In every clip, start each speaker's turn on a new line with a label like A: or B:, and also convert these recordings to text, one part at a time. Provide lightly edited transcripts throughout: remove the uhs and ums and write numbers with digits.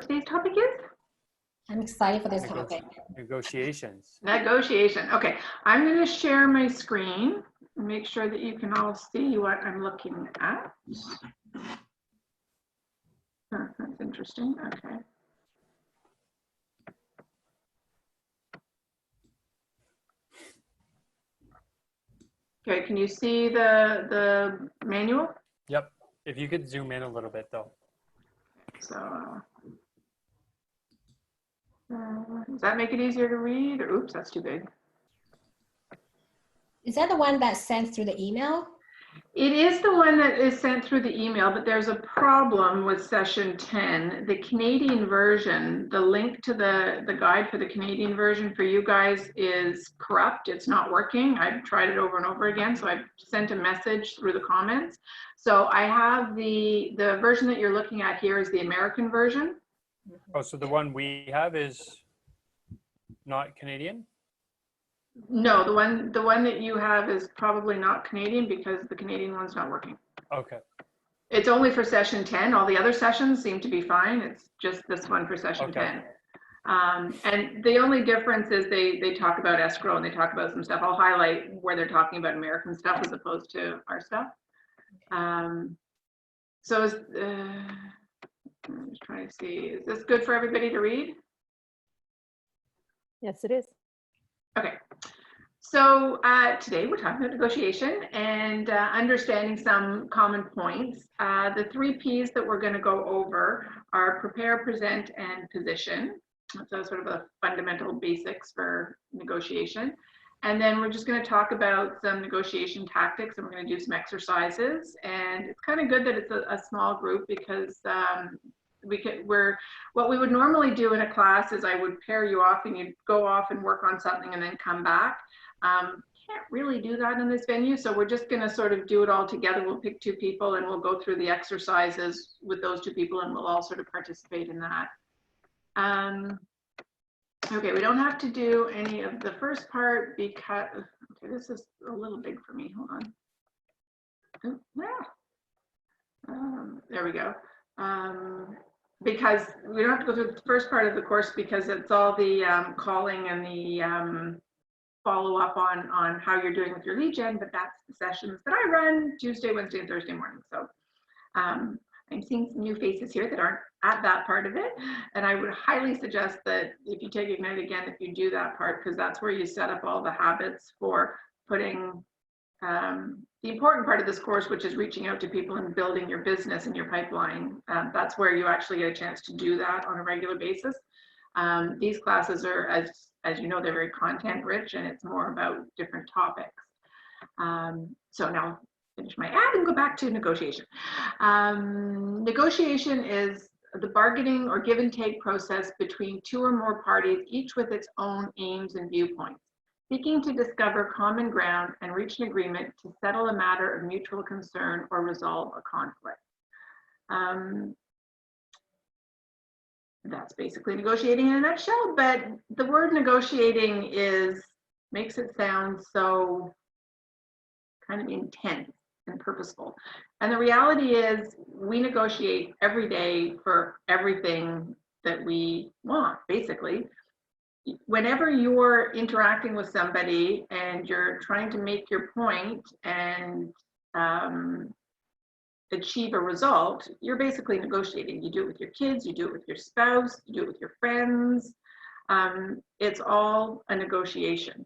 A: today's topic is?
B: I'm excited for this topic.
C: Negotiations.
A: Negotiation. Okay, I'm going to share my screen and make sure that you can all see what I'm looking at. Oh, that's interesting. Okay. Okay, can you see the manual?
C: Yep. If you could zoom in a little bit though.
A: So, does that make it easier to read? Or, oops, that's too big.
B: Is that the one that's sent through the email?
A: It is the one that is sent through the email, but there's a problem with session 10. The Canadian version, the link to the guide for the Canadian version for you guys is corrupt. It's not working. I've tried it over and over again, so I've sent a message through the comments. So I have the version that you're looking at here is the American version.
C: Oh, so the one we have is not Canadian?
A: No, the one that you have is probably not Canadian because the Canadian one's not working.
C: Okay.
A: It's only for session 10. All the other sessions seem to be fine. It's just this one for session 10. And the only difference is they talk about escrow and they talk about some stuff. I'll highlight where they're talking about American stuff as opposed to our stuff. So I'm just trying to see, is this good for everybody to read?
D: Yes, it is.
A: Okay, so today we're talking about negotiation and understanding some common points. The 3 P's that we're going to go over are prepare, present, and position. So sort of a fundamental basics for negotiation. And then we're just going to talk about some negotiation tactics and we're going to do some exercises. And it's kind of good that it's a small group because what we would normally do in a class is I would pair you off and you'd go off and work on something and then come back. Can't really do that in this venue, so we're just going to sort of do it all together. We'll pick 2 people and we'll go through the exercises with those 2 people and we'll all sort of participate in that. Okay, we don't have to do any of the first part because, okay, this is a little big for me, hold on. There we go. Because we don't have to go through the first part of the course because it's all the calling and the follow up on how you're doing with your lead gen, but that's the sessions that I run Tuesday, Wednesday, and Thursday morning. So I'm seeing some new faces here that aren't at that part of it. And I would highly suggest that if you take Ignite again, if you do that part, because that's where you set up all the habits for putting the important part of this course, which is reaching out to people and building your business and your pipeline. That's where you actually get a chance to do that on a regular basis. These classes are, as you know, they're very content rich and it's more about different topics. So now I'll finish my ad and go back to negotiation. Negotiation is the bargaining or give and take process between 2 or more parties, each with its own aims and viewpoints, seeking to discover common ground and reach an agreement to settle a matter of mutual concern or resolve a conflict. That's basically negotiating in a nutshell, but the word negotiating makes it sound so kind of intense and purposeful. And the reality is we negotiate every day for everything that we want, basically. Whenever you're interacting with somebody and you're trying to make your point and achieve a result, you're basically negotiating. You do it with your kids, you do it with your spouse, you do it with your friends. It's all a negotiation.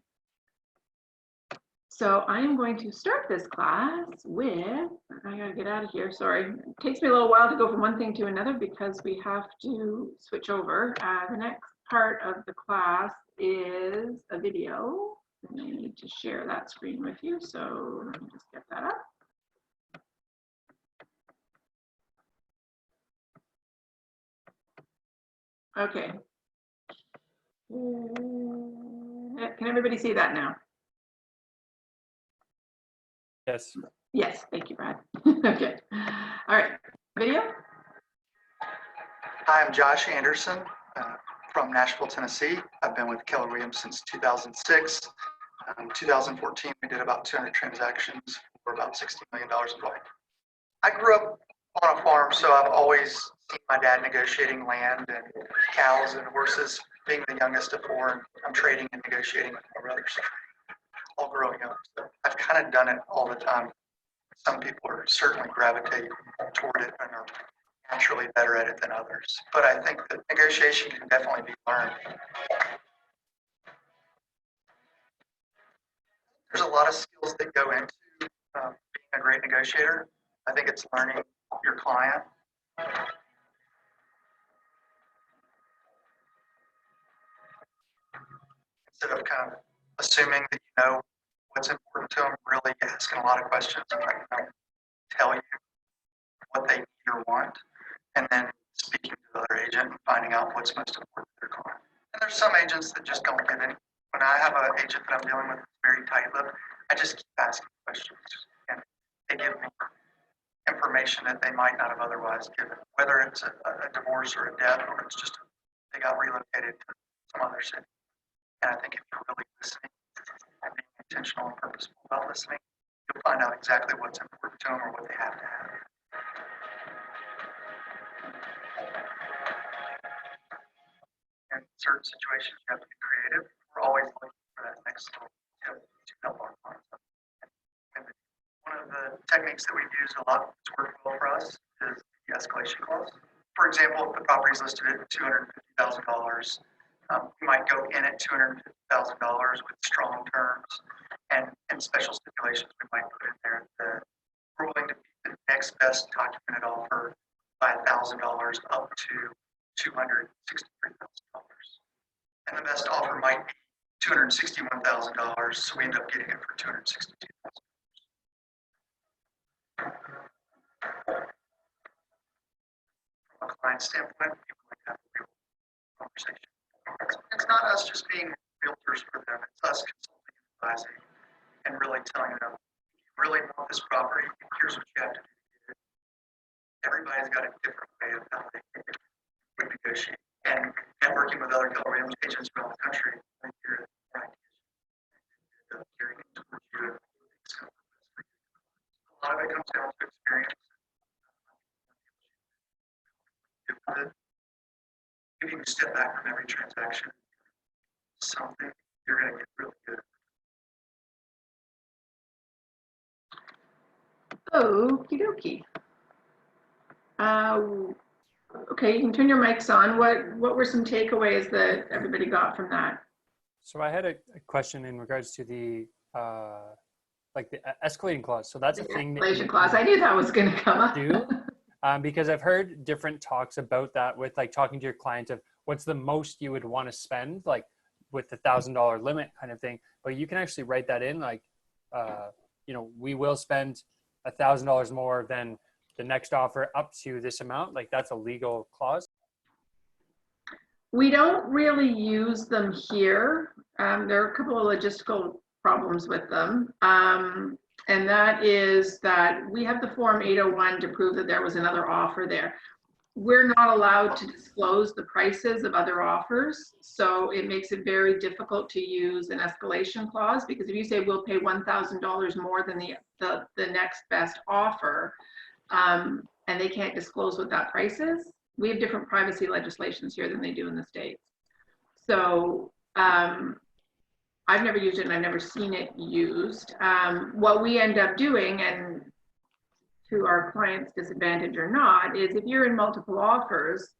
A: So I am going to start this class with, I gotta get out of here, sorry. It takes me a little while to go from one thing to another because we have to switch over. The next part of the class is a video. And I need to share that screen with you, so let me just get that up. Okay. Can everybody see that now?
C: Yes.
A: Yes, thank you, Brad. Okay. All right, video.
E: Hi, I'm Josh Anderson from Nashville, Tennessee. I've been with Keller Williams since 2006. In 2014, we did about 200 transactions for about $60 million in volume. I grew up on a farm, so I've always seen my dad negotiating land and cows and horses, being the youngest of four, and I'm trading and negotiating with my brothers, all growing up. So I've kind of done it all the time. Some people are certainly gravitate toward it and are naturally better at it than others. But I think that negotiation can definitely be learned. There's a lot of skills that go into being a great negotiator. I think it's learning your client. Instead of kind of assuming that you know what's important to them, really asking a lot of questions and letting them tell you what they need or want, and then speaking to the other agent and finding out what's most important to their client. And there's some agents that just don't give any. When I have an agent that I'm dealing with that's very tight-lipped, I just keep asking questions, and they give me information that they might not have otherwise given, whether it's a divorce or a death, or it's just they got relocated to some other city. And I think if you're really listening and being intentional and purposeful about listening, you'll find out exactly what's important to them or what they have to have. In certain situations, you have to be creative. We're always looking for that next little tip to help our clients. One of the techniques that we've used a lot that's worked well for us is the escalation clause. For example, if the property is listed at $250,000, we might go in at $250,000 with strong terms and special stipulations we might put in there. We're willing to beat the next best documented offer by $1,000 up to $263,000. And the best offer might be $261,000, so we end up getting it for $262,000. From a client standpoint, people like to have a real conversation. It's not us just being realtors for them, it's us consulting and advising and really telling them, if you really want this property, here's what you have to do to get it. Everybody's got a different way of how they would negotiate. And networking with other Keller Williams agents around the country, I hear ideas carrying it towards you. A lot of it comes down to experience. If you step back from every transaction, something you're going to get really good.
A: Okie dokie. Okay, you can turn your mics on. What were some takeaways that everybody got from that?
C: So I had a question in regards to the like the escalating clause. So that's a thing that
A: Escalation clause. I knew that was going to come up.
C: do because I've heard different talks about that with like talking to your client of what's the most you would want to spend, like with the $1,000 limit kind of thing. But you can actually write that in, like you know, we will spend $1,000 more than the next offer up to this amount. Like that's a legal clause.
A: We don't really use them here. There are a couple of logistical problems with them. And that is that we have the Form 801 to prove that there was another offer there. We're not allowed to disclose the prices of other offers. So it makes it very difficult to use an escalation clause, because if you say we'll pay $1,000 more than the next best offer, and they can't disclose what that price is, we have different privacy legislations here than they do in the States. So I've never used it and I've never seen it used. What we end up doing, and to our client's disadvantage or not, is if you're in multiple offers,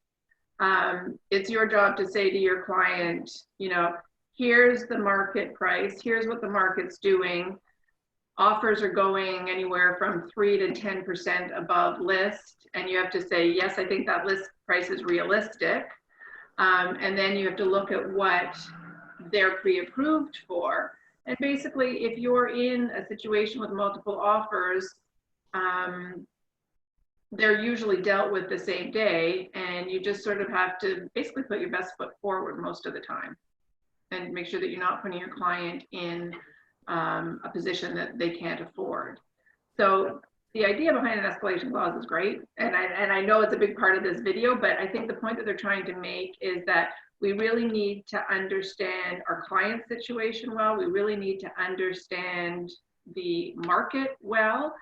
A: it's your job to say to your client, you know, here's the market price, here's what the market's doing. Offers are going anywhere from 3 to 10% above list. And you have to say, yes, I think that list price is realistic. And then you have to look at what they're pre-approved for. And basically, if you're in a situation with multiple offers, they're usually dealt with the same day, and you just sort of have to basically put your best foot forward most of the time and make sure that you're not putting your client in a position that they can't afford. So the idea behind an escalation clause is great. And I know it's a big part of this video, but I think the point that they're trying to make is that we really need to understand our client situation well. We really need to understand the market well.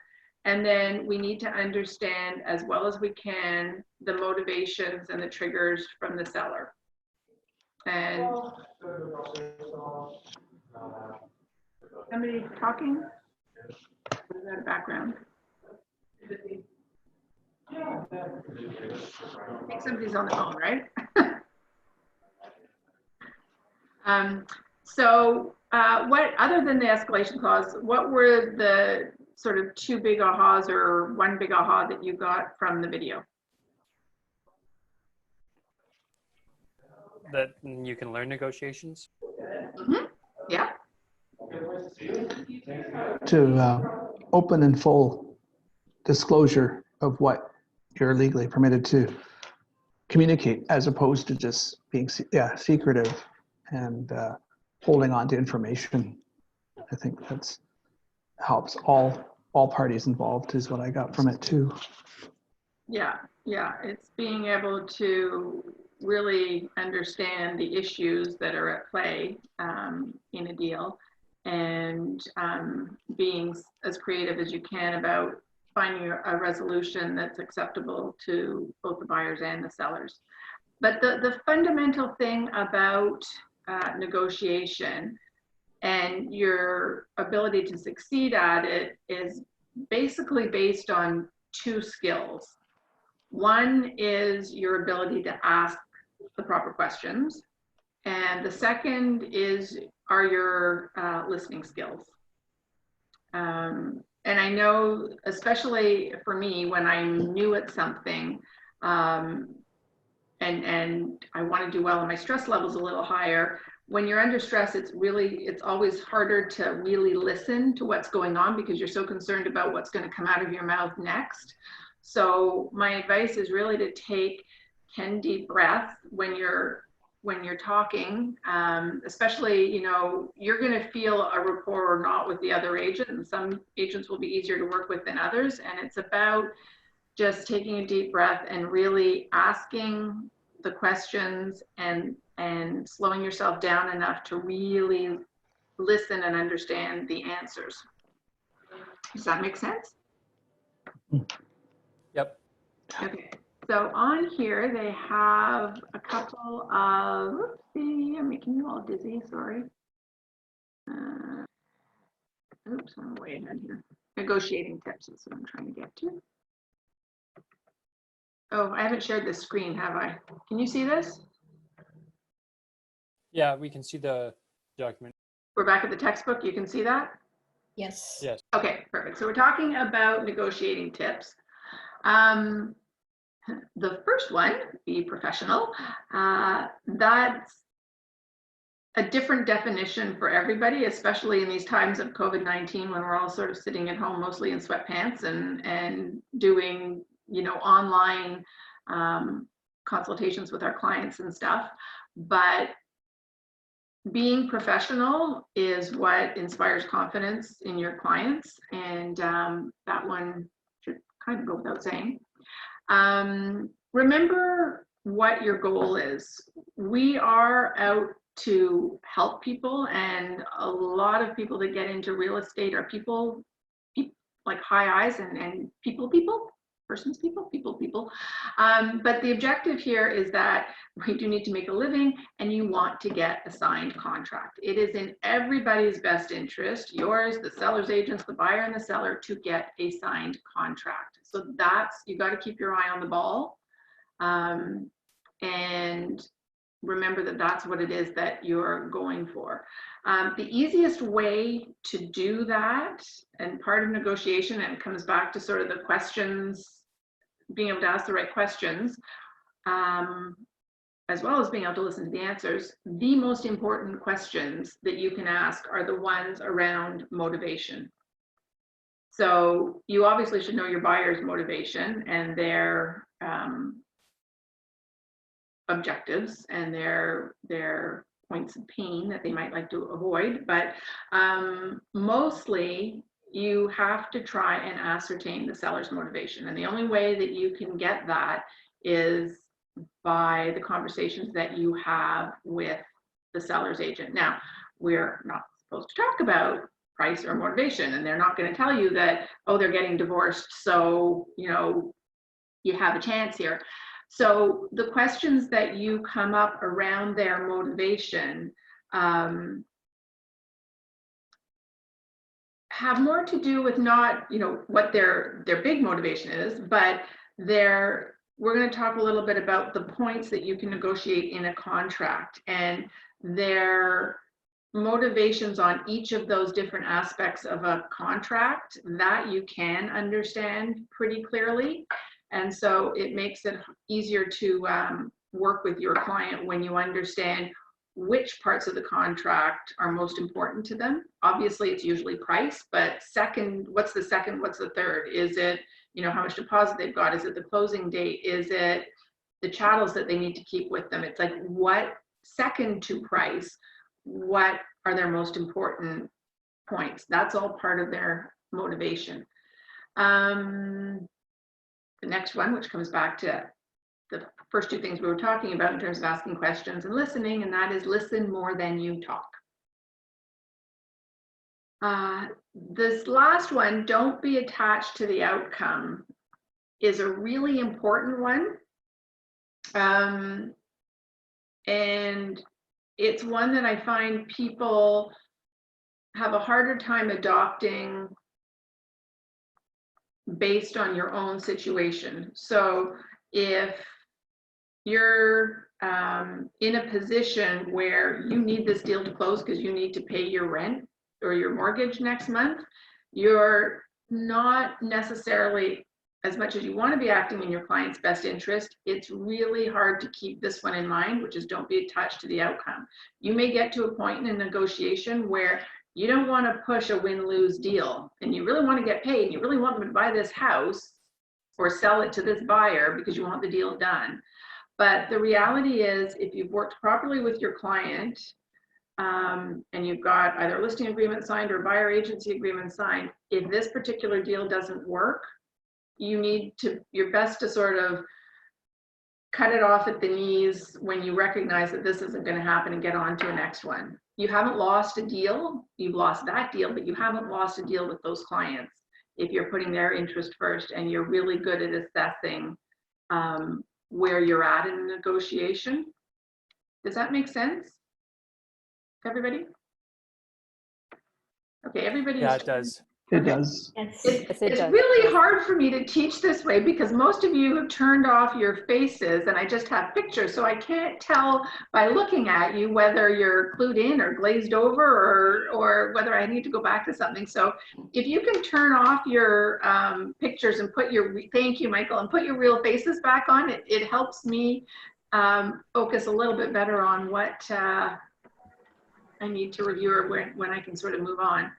A: And then we need to understand as well as we can the motivations and the triggers from the seller. And somebody talking? What is that background? I think somebody's on the phone, right? What, other than the escalation clause, what were the sort of two big ahas or one big aha that you got from the video?
C: That you can learn negotiations.
A: Mm-hmm. Yeah.
D: To open and full disclosure of what you're legally permitted to communicate, as opposed to just being secretive and holding on to information. I think that's helps all parties involved, is what I got from it too.
A: Yeah, it's being able to really understand the issues that are at play in a deal, and being as creative as you can about finding a resolution that's acceptable to both the buyers and the sellers. But the fundamental thing about negotiation and your ability to succeed at it is basically based on two skills. One is your ability to ask the proper questions, and the second are your listening skills. And I know, especially for me, when I'm new at something, and I want to do well and my stress level's a little higher, when you're under stress, it's always harder to really listen to what's going on because you're so concerned about what's going to come out of your mouth next. So my advice is really to take 10 deep breaths when you're talking, especially, you're going to feel a rapport or not with the other agent, and some agents will be easier to work with than others. And it's about just taking a deep breath and really asking the questions and slowing yourself down enough to really listen and understand the answers. Does that make sense?
C: Yep.
A: Okay. So on here, they have a couple of, oopsie, I'm making you all dizzy, sorry. Oops, I'm way ahead here. Negotiating tips is what I'm trying to get to. Oh, I haven't shared this screen, have I? Can you see this?
C: Yeah, we can see the document.
A: We're back at the textbook, you can see that?
B: Yes.
C: Yes.
A: Okay, perfect. So we're talking about negotiating tips. The first one, be professional, that's a different definition for everybody, especially in these times of COVID-19 when we're all sort of sitting at home mostly in sweatpants and doing, online consultations with our clients and stuff. But being professional is what inspires confidence in your clients, and that one should kind of go without saying. Remember what your goal is. We are out to help people, and a lot of people that get into real estate are people like high eyes and people, persons, people. But the objective here is that we do need to make a living, and you want to get a signed contract. It is in everybody's best interest, yours, the seller's agents, the buyer and the seller, to get a signed contract. So you got to keep your eye on the ball, and remember that that's what it is that you're going for. The easiest way to do that, and part of negotiation, and it comes back to sort of the questions, being able to ask the right questions, as well as being able to listen to the answers. The most important questions that you can ask are the ones around motivation. So you obviously should know your buyer's motivation and their objectives and their points of pain that they might like to avoid. But mostly you have to try and ascertain the seller's motivation. And the only way that you can get that is by the conversations that you have with the seller's agent. Now, we're not supposed to talk about price or motivation. And they're not going to tell you that, oh, they're getting divorced, so, you know, you have a chance here. So the questions that you come up around their motivation have more to do with not, you know, what their big motivation is, but we're going to talk a little bit about the points that you can negotiate in a contract and their motivations on each of those different aspects of a contract that you can understand pretty clearly. And so it makes it easier to work with your client when you understand which parts of the contract are most important to them. Obviously, it's usually price, but second, what's the third? Is it, you know, how much deposit they've got? Is it the closing date? Is it the chattels that they need to keep with them? It's like, what second to price, what are their most important points? That's all part of their motivation. The next one, which comes back to the first two things we were talking about in terms of asking questions and listening, and that is listen more than you talk. This last one, don't be attached to the outcome, is a really important one. And it's one that I find people have a harder time adopting based on your own situation. So if you're in a position where you need this deal to close because you need to pay your rent or your mortgage next month, you're not necessarily, as much as you want to be acting in your client's best interest, it's really hard to keep this one in mind, which is don't be attached to the outcome. You may get to a point in a negotiation where you don't want to push a win-lose deal and you really want to get paid and you really want them to buy this house or sell it to this buyer because you want the deal done. But the reality is, if you've worked properly with your client and you've got either a listing agreement signed or buyer agency agreement signed, if this particular deal doesn't work, you need to, your best to sort of cut it off at the knees when you recognize that this isn't going to happen and get on to the next one. You haven't lost a deal, you've lost that deal, but you haven't lost a deal with those clients if you're putting their interest first and you're really good at assessing where you're at in a negotiation. Does that make sense, everybody? Okay, everybody.
C: Yeah, it does.
D: It does.
B: Yes.
A: It's really hard for me to teach this way because most of you have turned off your faces and I just have pictures, so I can't tell by looking at you whether you're clued in or glazed over or whether I need to go back to something. So if you can turn off your pictures and put your, thank you, Michael, and put your real faces back on, it helps me focus a little bit better on what I need to review or when I can sort of move on.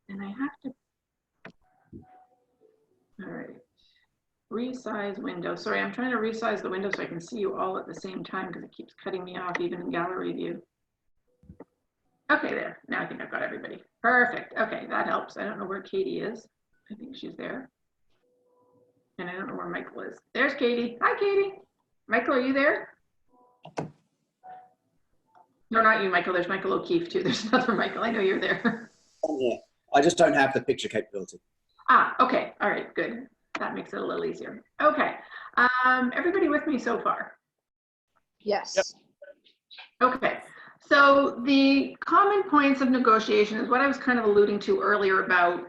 A: And I have to, all right, resize window. Sorry, I'm trying to resize the window so I can see you all at the same time because it keeps cutting me off even in gallery view. Okay, there, now I think I've got everybody. Perfect, okay, that helps. I don't know where Katie is. I think she's there. And I don't know where Michael is. There's Katie. Hi, Katie. Michael, are you there? No, not you, Michael. There's Michael O'Keefe too. There's another Michael. I know you're there.
F: Yeah, I just don't have the picture capability.
A: Ah, okay. All right, good. That makes it a little easier. Okay. Everybody with me so far?
G: Yes.
C: Yep.
A: Okay. So the common points of negotiation is what I was kind of alluding to earlier about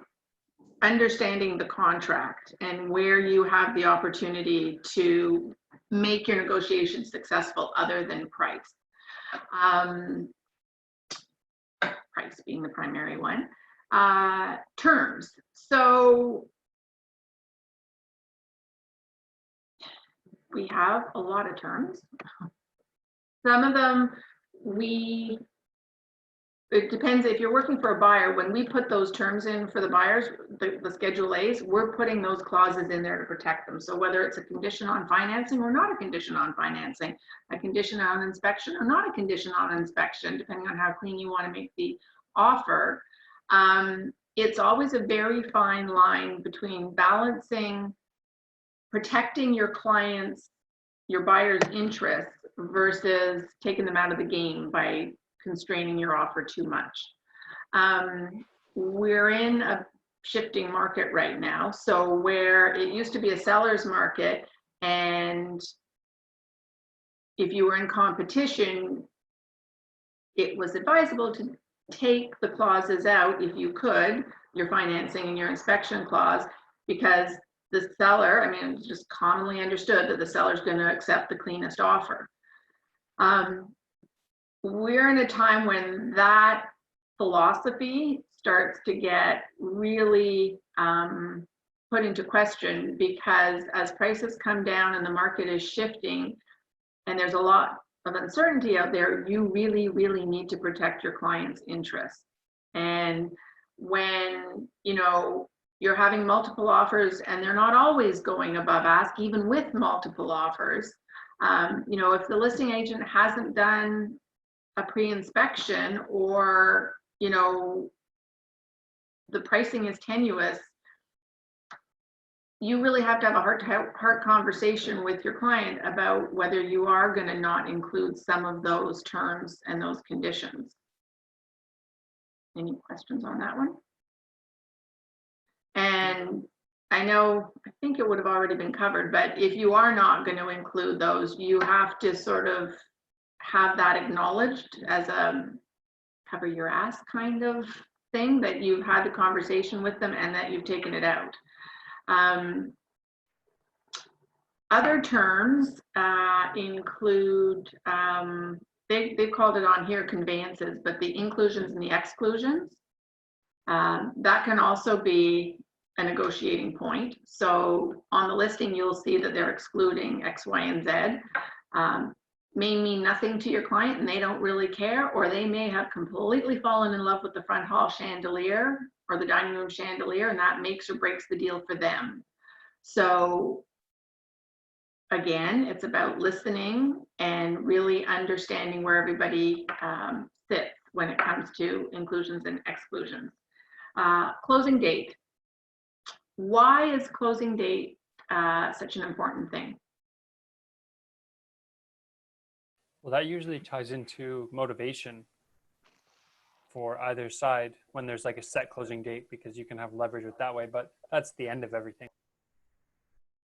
A: understanding the contract and where you have the opportunity to make your negotiation successful other than price. Price being the primary one. Terms. So we have a lot of terms. Some of them it depends if you're working for a buyer. When we put those terms in for the buyers, the Schedule A's, we're putting those clauses in there to protect them. So whether it's a condition on financing or not a condition on financing, a condition on inspection or not a condition on inspection, depending on how clean you want to make the offer, it's always a very fine line between balancing, protecting your clients, your buyer's interests versus taking them out of the game by constraining your offer too much. we're in a shifting market right now. So where it used to be a seller's market, and if you were in competition, it was advisable to take the clauses out if you could, your financing and your inspection clause, because the seller, I mean, it's just commonly understood that the seller's going to accept the cleanest offer. We're in a time when that philosophy starts to get really put into question, because as prices come down and the market is shifting and there's a lot of uncertainty out there, you really, really need to protect your client's interests. And when, you know, you're having multiple offers and they're not always going above ask, even with multiple offers, you know, if the listing agent hasn't done a pre-inspection, or, you know, the pricing is tenuous, you really have to have a heart-to-heart conversation with your client about whether you are going to not include some of those terms and those conditions. Any questions on that one? And I know, I think it would have already been covered, but if you are not going to include those, you have to sort of have that acknowledged as a cover your ass kind of thing, that you've had the conversation with them and that you've taken it out. Other terms include, they've called it on here conveyances, but the inclusions and the exclusions. That can also be a negotiating point. So on the listing, you'll see that they're excluding X, Y, and Z. May mean nothing to your client and they don't really care, or they may have completely fallen in love with the front hall chandelier or the dining room chandelier, and that makes or breaks the deal for them. So again, it's about listening and really understanding where everybody sits when it comes to inclusions and exclusions. Closing date. Why is closing date such an important thing?
C: Well, that usually ties into motivation for either side when there's like a set closing date, because you can have leverage with that way, but that's the end of everything.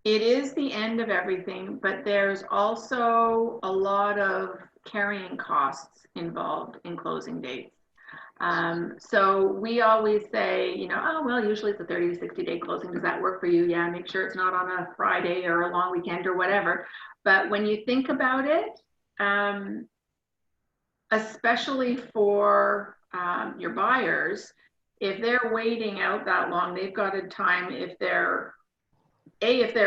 A: It is the end of everything, but there's also a lot of carrying costs involved in closing dates. So we always say, you know, oh, well, usually it's a 30 to 60 day closing. Does that work for you? Yeah, make sure it's not on a Friday or a long weekend or whatever. But when you think about it, especially for your buyers, if they're waiting out that long, they've got a time, if they're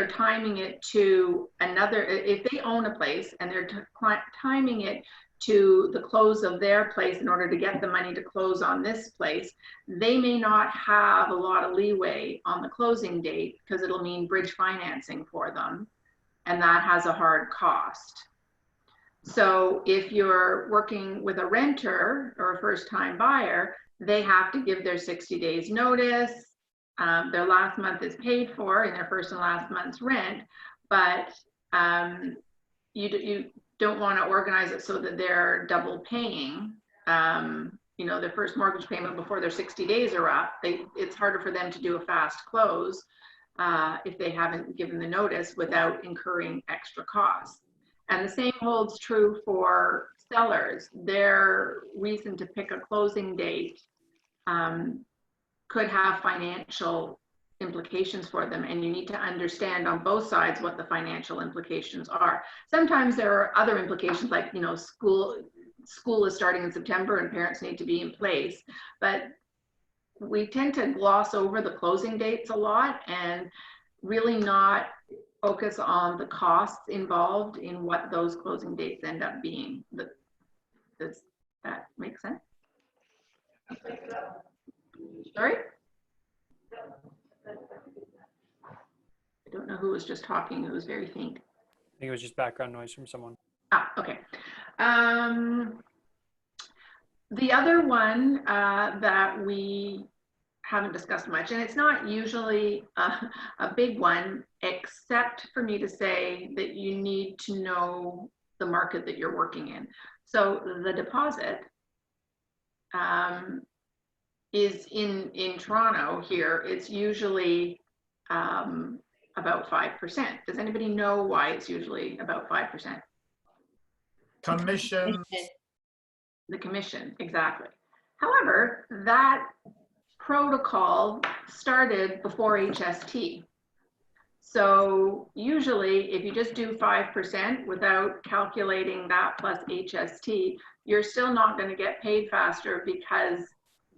A: timing it to another, if they own a place and they're timing it to the close of their place in order to get the money to close on this place, they may not have a lot of leeway on the closing date, because it'll mean bridge financing for them, and that has a hard cost. So if you're working with a renter or a first-time buyer, they have to give their 60 days notice. Their last month is paid for in their first and last month's rent, but you don't want to organize it so that they're double paying, you know, their first mortgage payment before their 60 days are up. It's harder for them to do a fast close if they haven't given the notice without incurring extra costs. And the same holds true for sellers. Their reason to pick a closing date could have financial implications for them, and you need to understand on both sides what the financial implications are. Sometimes there are other implications, like, you know, school is starting in September and parents need to be in place, but we tend to gloss over the closing dates a lot and really not focus on the costs involved in what those closing dates end up being. Does that make sense? Sorry? I don't know who was just talking. It was very faint.
C: I think it was just background noise from someone.
A: Ah, okay. The other one that we haven't discussed much, and it's not usually a big one, except for me to say that you need to know the market that you're working in. So the deposit, is in Toronto here, it's usually about 5%. Does anybody know why it's usually about 5%?
G: Commission.
A: The commission, exactly. However, that protocol started before HST. So usually if you just do 5% without calculating that plus HST, you're still not going to get paid faster because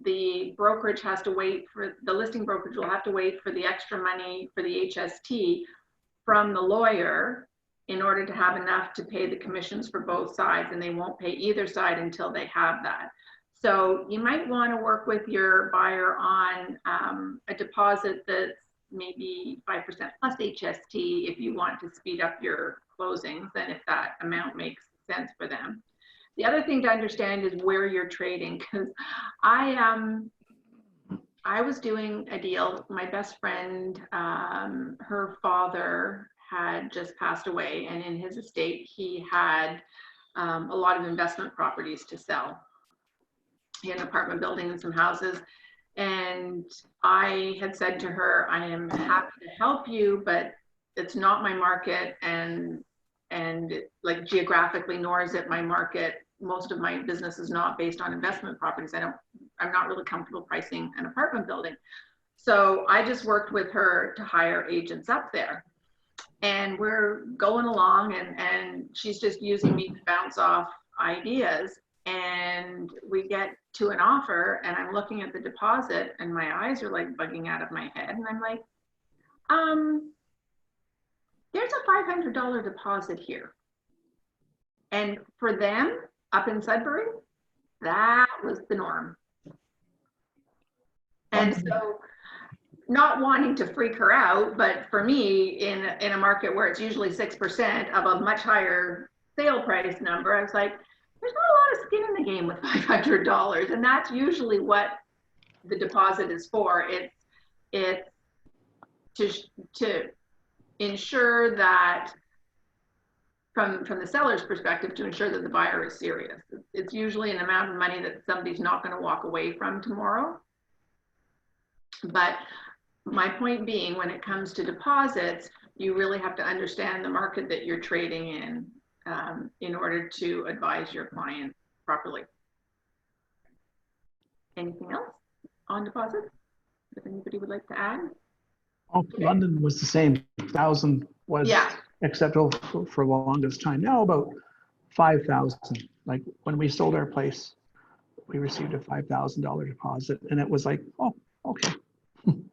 A: the brokerage has to wait for, the listing brokerage will have to wait for the extra money for the HST from the lawyer in order to have enough to pay the commissions for both sides, and they won't pay either side until they have that. So you might want to work with your buyer on a deposit that's maybe 5% plus HST if you want to speed up your closings and if that amount makes sense for them. The other thing to understand is where you're trading, because I was doing a deal. My best friend, her father had just passed away, and in his estate he had a lot of investment properties to sell. He had an apartment building and some houses, and I had said to her, I am happy to help you, but it's not my market, and like geographically, nor is it my market. Most of my business is not based on investment properties. I'm not really comfortable pricing an apartment building. So I just worked with her to hire agents up there. And we're going along, and she's just using me to bounce off ideas. And we get to an offer, and I'm looking at the deposit, and my eyes are like bugging out of my head. And I'm like, there's a $500 deposit here. And for them up in Sudbury, that was the norm. And so, not wanting to freak her out, but for me, in a market where it's usually 6% of a much higher sale price number, I was like, there's not a lot of skin in the game with $500. And that's usually what the deposit is for. It's to ensure that, from the seller's perspective, to ensure that the buyer is serious. It's usually an amount of money that somebody's not going to walk away from tomorrow. But my point being, when it comes to deposits, you really have to understand the market that you're trading in order to advise your client properly. Anything else on deposits that anybody would like to add?
D: Oh, okay. London was the same. 1,000 was acceptable for the longest time. Now about 5,000. Like when we sold our place, we received a $5,000 deposit, and it was like, oh, okay.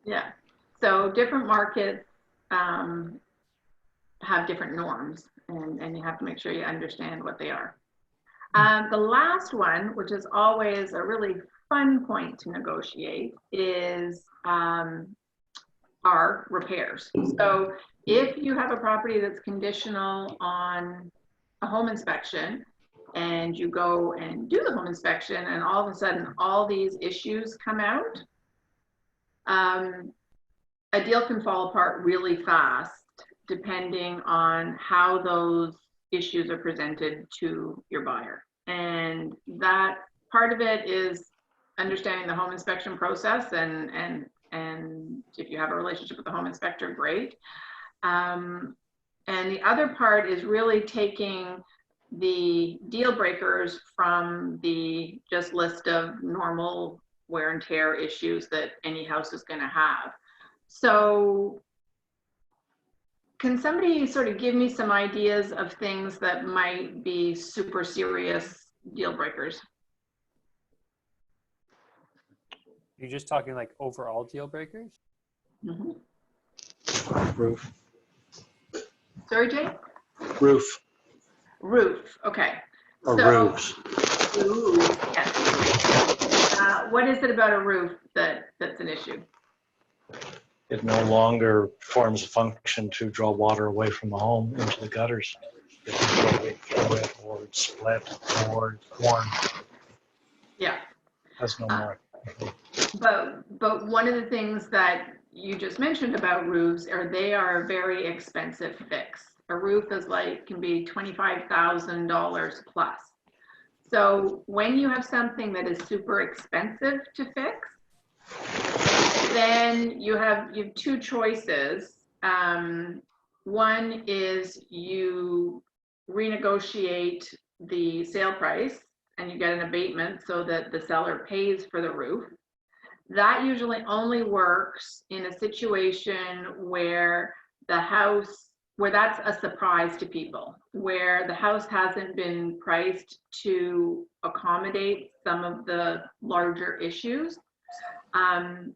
A: Yeah. So different markets have different norms, and you have to make sure you understand what they are. The last one, which is always a really fun point to negotiate, is our repairs. So if you have a property that's conditional on a home inspection, and you go and do the home inspection, and all of a sudden all these issues come out, a deal can fall apart really fast depending on how those issues are presented to your buyer. And that part of it is understanding the home inspection process, and if you have a relationship with the home inspector, great. And the other part is really taking the deal breakers from the just list of normal wear and tear issues that any house is going to have. So can somebody sort of give me some ideas of things that might be super serious deal breakers?
C: You're just talking like overall deal breakers?
A: Mm-hmm.
G: Roof.
A: Sorry, Jay?
G: Roof.
A: Roof, okay.
G: Or
A: So,
G: roofs.
A: Roof, yes. What is it about a roof that's an issue?
H: It no longer performs a function to draw water away from the home into the gutters. It can throw it or it's split or it's worn.
A: Yeah.
H: Has no more.
A: But one of the things that you just mentioned about roofs are they are a very expensive fix. A roof is can be $25,000 plus. So when you have something that is super expensive to fix, Then you have two choices. One is you renegotiate the sale price and you get an abatement so that the seller pays for the roof. That usually only works in a situation where the house, where that's a surprise to people, where the house hasn't been priced to accommodate some of the larger issues.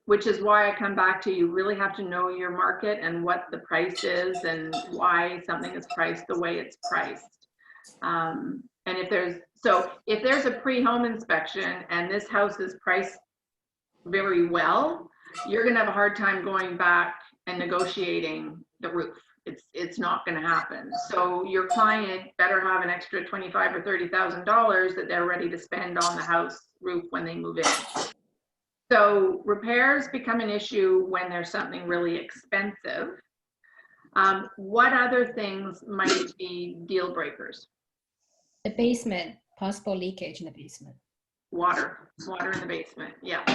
A: Which is why I come back to, you really have to know your market and what the price is and why something is priced the way it's priced. And if there's a pre-home inspection and this house is priced very well, you're gonna have a hard time going back and negotiating the roof. It's not gonna happen. So your client better have an extra $25,000 or $30,000 that they're ready to spend on the house roof when they move in. So repairs become an issue when there's something really expensive. What other things might be deal breakers?
B: The basement, possible leakage in the basement.
A: Water in the basement, yeah.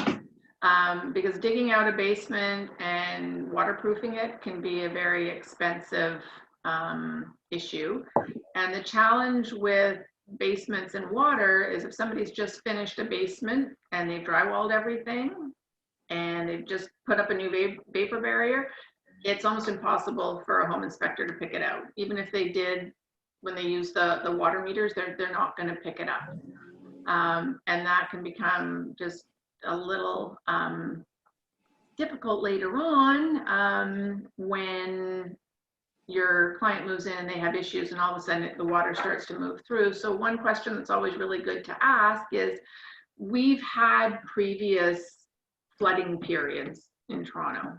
A: Because digging out a basement and waterproofing it can be a very expensive issue. And the challenge with basements and water is if somebody's just finished a basement and they've drywalled everything and they've just put up a new vapor barrier, it's almost impossible for a home inspector to pick it out. Even if they did, when they use the water meters, they're not going to pick it up. And that can become just a little difficult later on when your client moves in and they have issues and all of a sudden the water starts to move through. So one question that's always really good to ask is, we've had previous flooding periods in Toronto,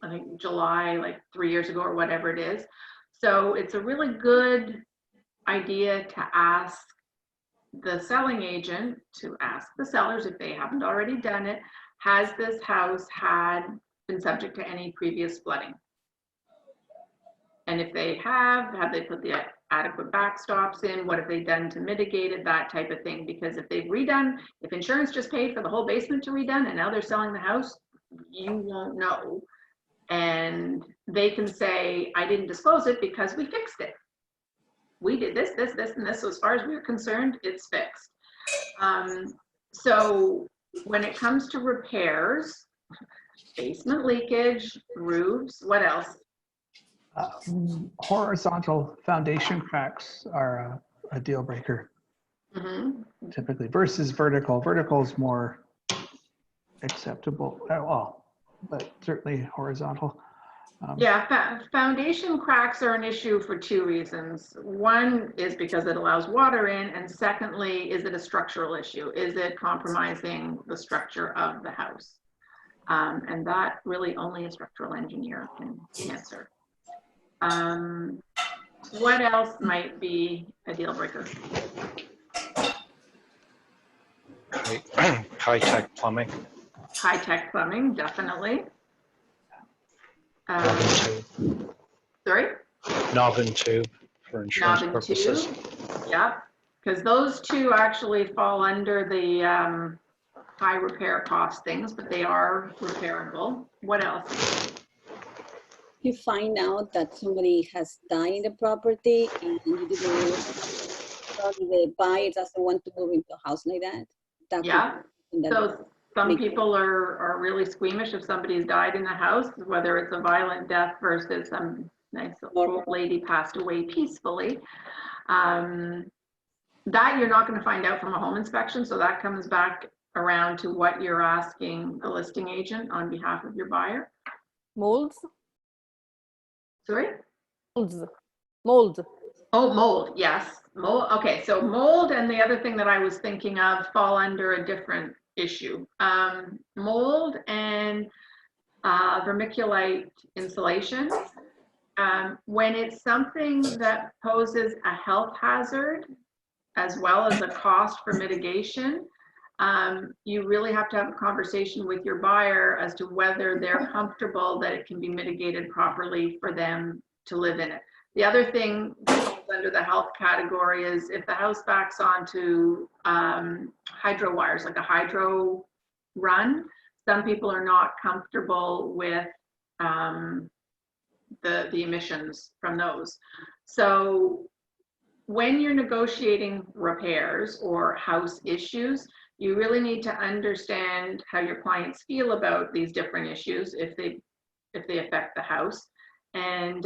A: I think July, like 3 years ago or whatever it is. So it's a really good idea to ask the selling agent, to ask the sellers if they haven't already done it, has this house been subject to any previous flooding? And if they have they put the adequate backstops in? What have they done to mitigate it? That type of thing. Because if they've redone, if insurance just paid for the whole basement to redone and now they're selling the house, you won't know. And they can say, I didn't disclose it because we fixed it. We did this, this, this, and this. So as far as we're concerned, it's fixed. So when it comes to repairs, basement leakage, roofs, what else?
D: Horizontal foundation cracks are a deal breaker, typically, versus vertical. Vertical is more acceptable, well, but certainly horizontal.
A: Yeah, foundation cracks are an issue for two reasons. One is because it allows water in, and secondly, is it a structural issue? Is it compromising the structure of the house? And that really only a structural engineer can answer. What else might be a deal breaker?
H: High-tech plumbing.
A: High-tech plumbing, definitely.
H: Knob and tube.
A: Sorry?
H: Knob and tube for insurance
A: Knob and
H: purposes.
A: tube. Yeah, because those two actually fall under the high repair cost things, but they are repairable. What else?
G: You find out that somebody has died in the property and you didn't know, probably the buyer doesn't want to move into a house like that.
A: Yeah, so some people are really squeamish if somebody's died in the house, whether it's a violent death versus some nice old lady passed away peacefully. That you're not going to find out from a home inspection, so that comes back around to what you're asking the listing agent on behalf of your buyer.
I: Molds?
A: Sorry?
I: Mold.
A: Oh, mold, yes. Mold. Okay, so mold and the other thing that I was thinking of fall under a different issue. Mold and vermiculite insulation. When it's something that poses a health hazard as well as a cost for mitigation, you really have to have a conversation with your buyer as to whether they're comfortable that it can be mitigated properly for them to live in it. The other thing that falls under the health category is if the house backs onto hydro wires, like a hydro run, some people are not comfortable with the emissions from those. So when you're negotiating repairs or house issues, you really need to understand how your clients feel about these different issues if they affect the house. And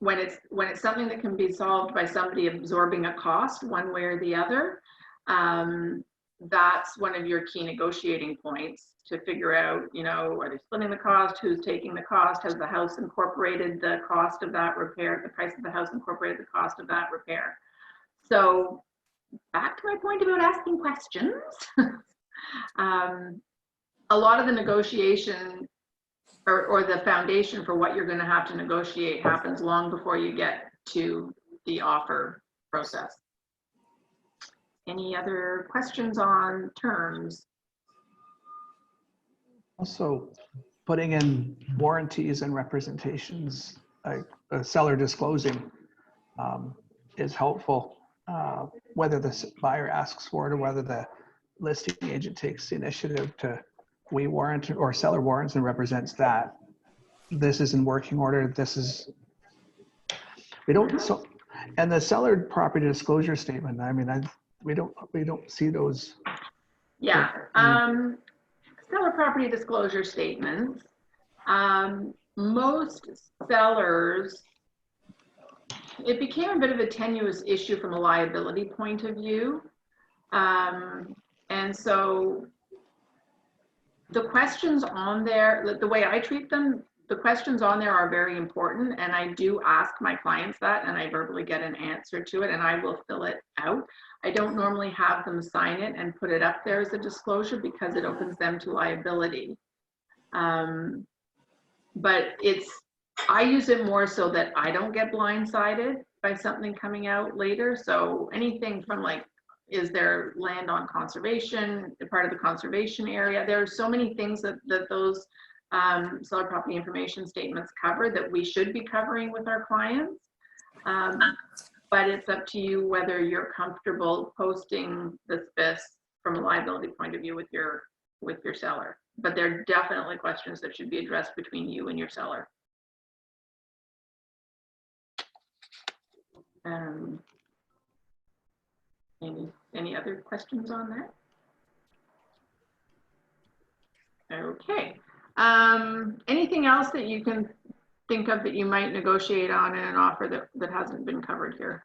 A: when it's something that can be solved by somebody absorbing a cost one way or the other, that's one of your key negotiating points to figure out, you know, are they splitting the cost? Who's taking the cost? Has the house incorporated the cost of that repair? The price of the house incorporated the cost of that repair? So back to my point about asking questions. A lot of the negotiation or the foundation for what you're going to have to negotiate happens long before you get to the offer process. Any other questions on terms?
D: Also, putting in warranties and representations, like a seller disclosing, is helpful, whether the buyer asks for it or whether the listing agent takes the initiative to warrant or seller warrants and represents that this is in working order. This is, we don't, so, and the seller property disclosure statement, I mean, we don't see those.
A: Yeah, seller property disclosure statements. Most sellers, it became a bit of a tenuous issue from a liability point of view. And so the questions on there, the way I treat them, the questions on there are very important, and I do ask my clients that, and I verbally get an answer to it, and I will fill it out. I don't normally have them sign it and put it up there as a disclosure because it opens them to liability. But I use it more so that I don't get blindsided by something coming out later. So anything from like, is there land on conservation, part of the conservation area? There are so many things that those seller property information statements cover that we should be covering with our clients. But it's up to you whether you're comfortable posting this from a liability point of view with your seller. But there are definitely questions that should be addressed between you and your seller. Any other questions on that? Okay. Anything else that you can think of that you might negotiate on in an offer that hasn't been covered here?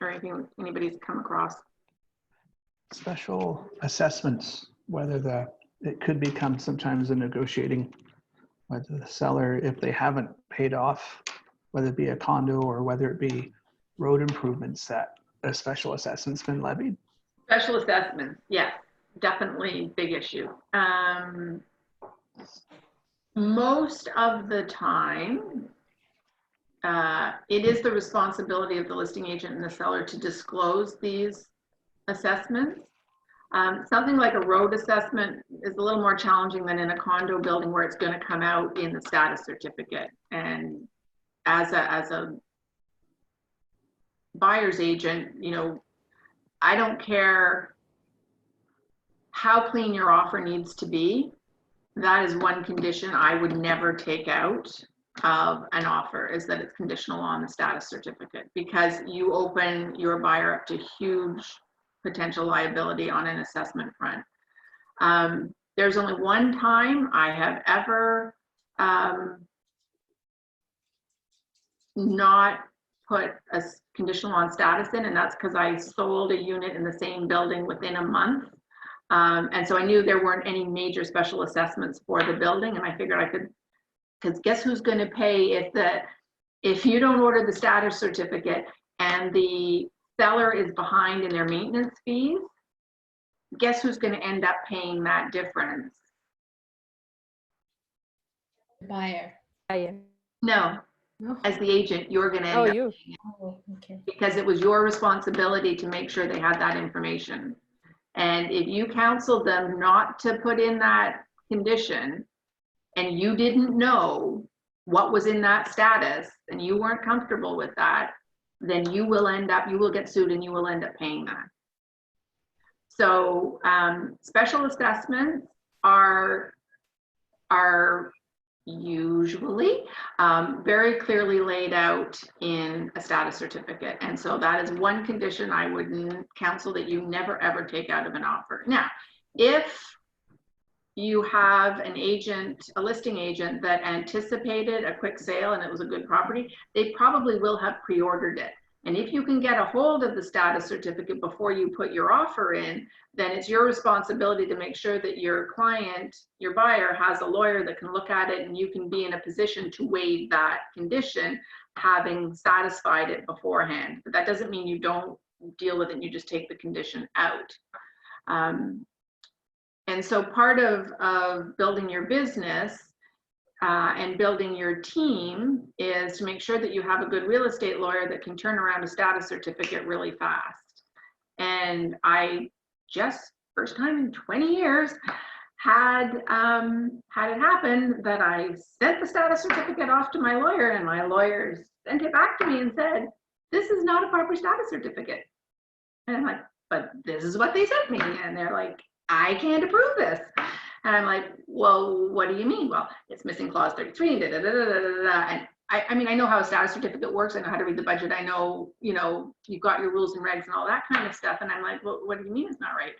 A: Or anything anybody's come across?
D: Special assessments, whether it could become sometimes a negotiating, whether the seller, if they haven't paid off, whether it be a condo or whether it be road improvements, that a special assessment's been levied.
A: Special assessments, yes, definitely big issue. Most of the time, it is the responsibility of the listing agent and the seller to disclose these assessments. Something like a road assessment is a little more challenging than in a condo building where it's going to come out in the status certificate. And as a buyer's agent, you know, I don't care how clean your offer needs to be. That is one condition I would never take out of an offer, is that it's conditional on the status certificate, because you open your buyer up to huge potential liability on an assessment front. There's only one time I have ever not put a conditional on status in, and that's because I sold a unit in the same building within a month. And so I knew there weren't any major special assessments for the building, and I figured I could, because guess who's going to pay if you don't order the status certificate and the seller is behind in their maintenance fees? Guess who's going to end up paying that difference?
B: Buyer.
A: No,
B: No.
A: as the agent, you're going to end
I: Oh,
A: up
I: you.
A: paying it,
B: Oh, okay.
A: because it was your responsibility to make sure they had that information. And if you counseled them not to put in that condition and you didn't know what was in that status and you weren't comfortable with that, then you will get sued and you will end up paying that. So special assessments are usually very clearly laid out in a status certificate. And so that is one condition I would counsel that you never ever take out of an offer. Now, if you have an agent, a listing agent that anticipated a quick sale and it was a good property, they probably will have pre-ordered it. And if you can get a hold of the status certificate before you put your offer in, then it's your responsibility to make sure that your client, your buyer, has a lawyer that can look at it, and you can be in a position to waive that condition, having satisfied it beforehand. But that doesn't mean you don't deal with it and you just take the condition out. And so part of building your business and building your team is to make sure that you have a good real estate lawyer that can turn around a status certificate really fast. And I just, first time in 20 years, had it happen that I sent the status certificate off to my lawyer, and my lawyer sent it back to me and said, "This is not a proper status certificate." And I'm like, "But this is what they sent me." And they're like, "I can't approve this." And I'm like, "Well, what do you mean?" "Well, it's missing clause 33, da, da, da, da, da, da. And I mean, I know how a status certificate works. I know how to read the budget. I know, you know, you've got your rules and regs and all that kind of stuff. And I'm like, "Well, what do you mean it's not right?"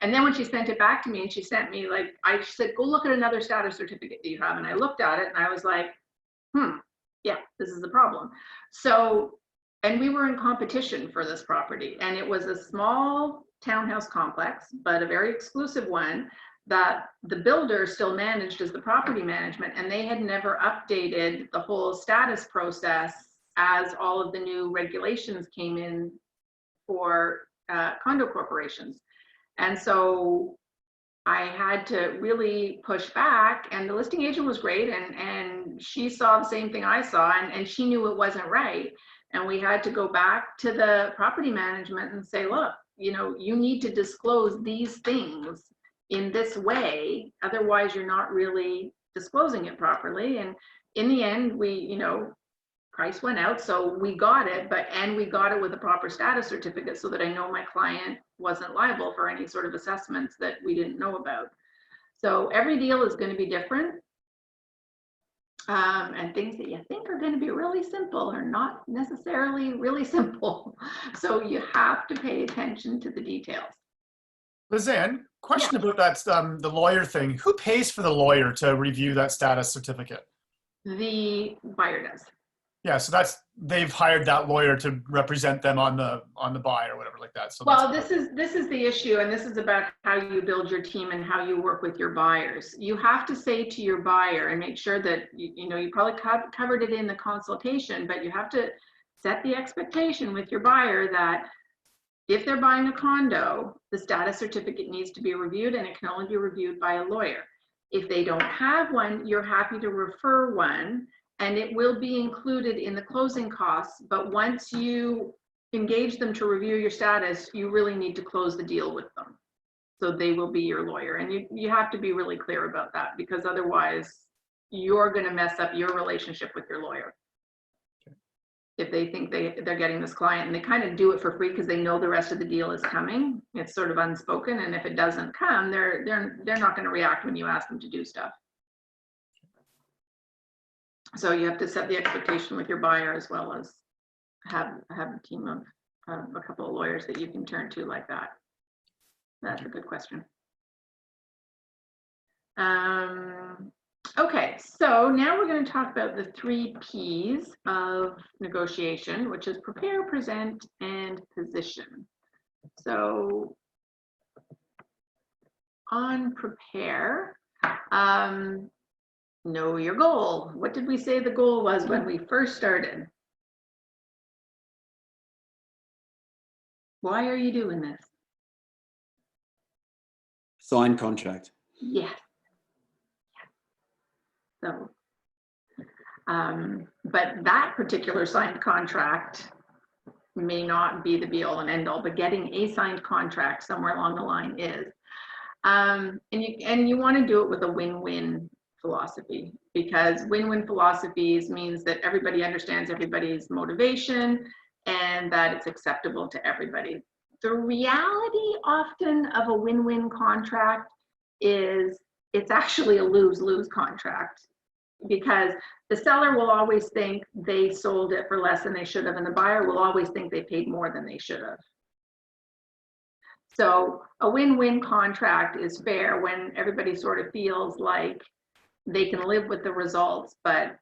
A: And then when she sent it back to me, and she sent me, like, I said, "Go look at another status certificate that you have." And I looked at it and I was like, yeah, this is the problem. So, and we were in competition for this property, and it was a small townhouse complex, but a very exclusive one that the builder still managed as the property management, and they had never updated the whole status process as all of the new regulations came in for condo corporations. And so I had to really push back, and the listing agent was great, and she saw the same thing I saw, and she knew it wasn't right. And we had to go back to the property management and say, "Look, you know, you need to disclose these things in this way, otherwise you're not really disclosing it properly." And in the end, we, you know, price went out, so we got it, and we got it with a proper status certificate so that I know my client wasn't liable for any sort of assessments that we didn't know about. So every deal is going to be different. And things that you think are going to be really simple are not necessarily really simple. So you have to pay attention to the details.
J: Lizanne, question about that, the lawyer thing. Who pays for the lawyer to review that status certificate?
A: The buyer does.
J: Yeah, so they've hired that lawyer to represent them on the buy or whatever like that. So
A: well, this is the issue, and this is about how you build your team and how you work with your buyers. You have to say to your buyer, and make sure that you know, you probably covered it in the consultation, but you have to set the expectation with your buyer that if they're buying a condo, the status certificate needs to be reviewed, and it can only be reviewed by a lawyer. If they don't have one, you're happy to refer one, and it will be included in the closing costs. But once you engage them to review your status, you really need to close the deal with them. So they will be your lawyer. And you have to be really clear about that, because otherwise you're going to mess up your relationship with your lawyer. If they think they're getting this client, and they kind of do it for free because they know the rest of the deal is coming. It's sort of unspoken. And if it doesn't come, they're not going to react when you ask them to do stuff. So you have to set the expectation with your buyer, as well as have a team of a couple of lawyers that you can turn to like that. That's a good question. Okay, so now we're going to talk about the 3 P's of negotiation, which is prepare, present, and position. So on prepare, know your goal. What did we say the goal was when we first started? Why are you doing this?
F: Signed contract.
A: Yes. So, but that particular signed contract may not be the be all and end all, but getting a signed contract somewhere along the line is. And you want to do it with a win-win philosophy, because win-win philosophies means that everybody understands everybody's motivation and that it's acceptable to everybody. The reality often of a win-win contract is it's actually a lose-lose contract, because the seller will always think they sold it for less than they should have, and the buyer will always think they paid more than they should have. So a win-win contract is fair when everybody sort of feels like they can live with the results, but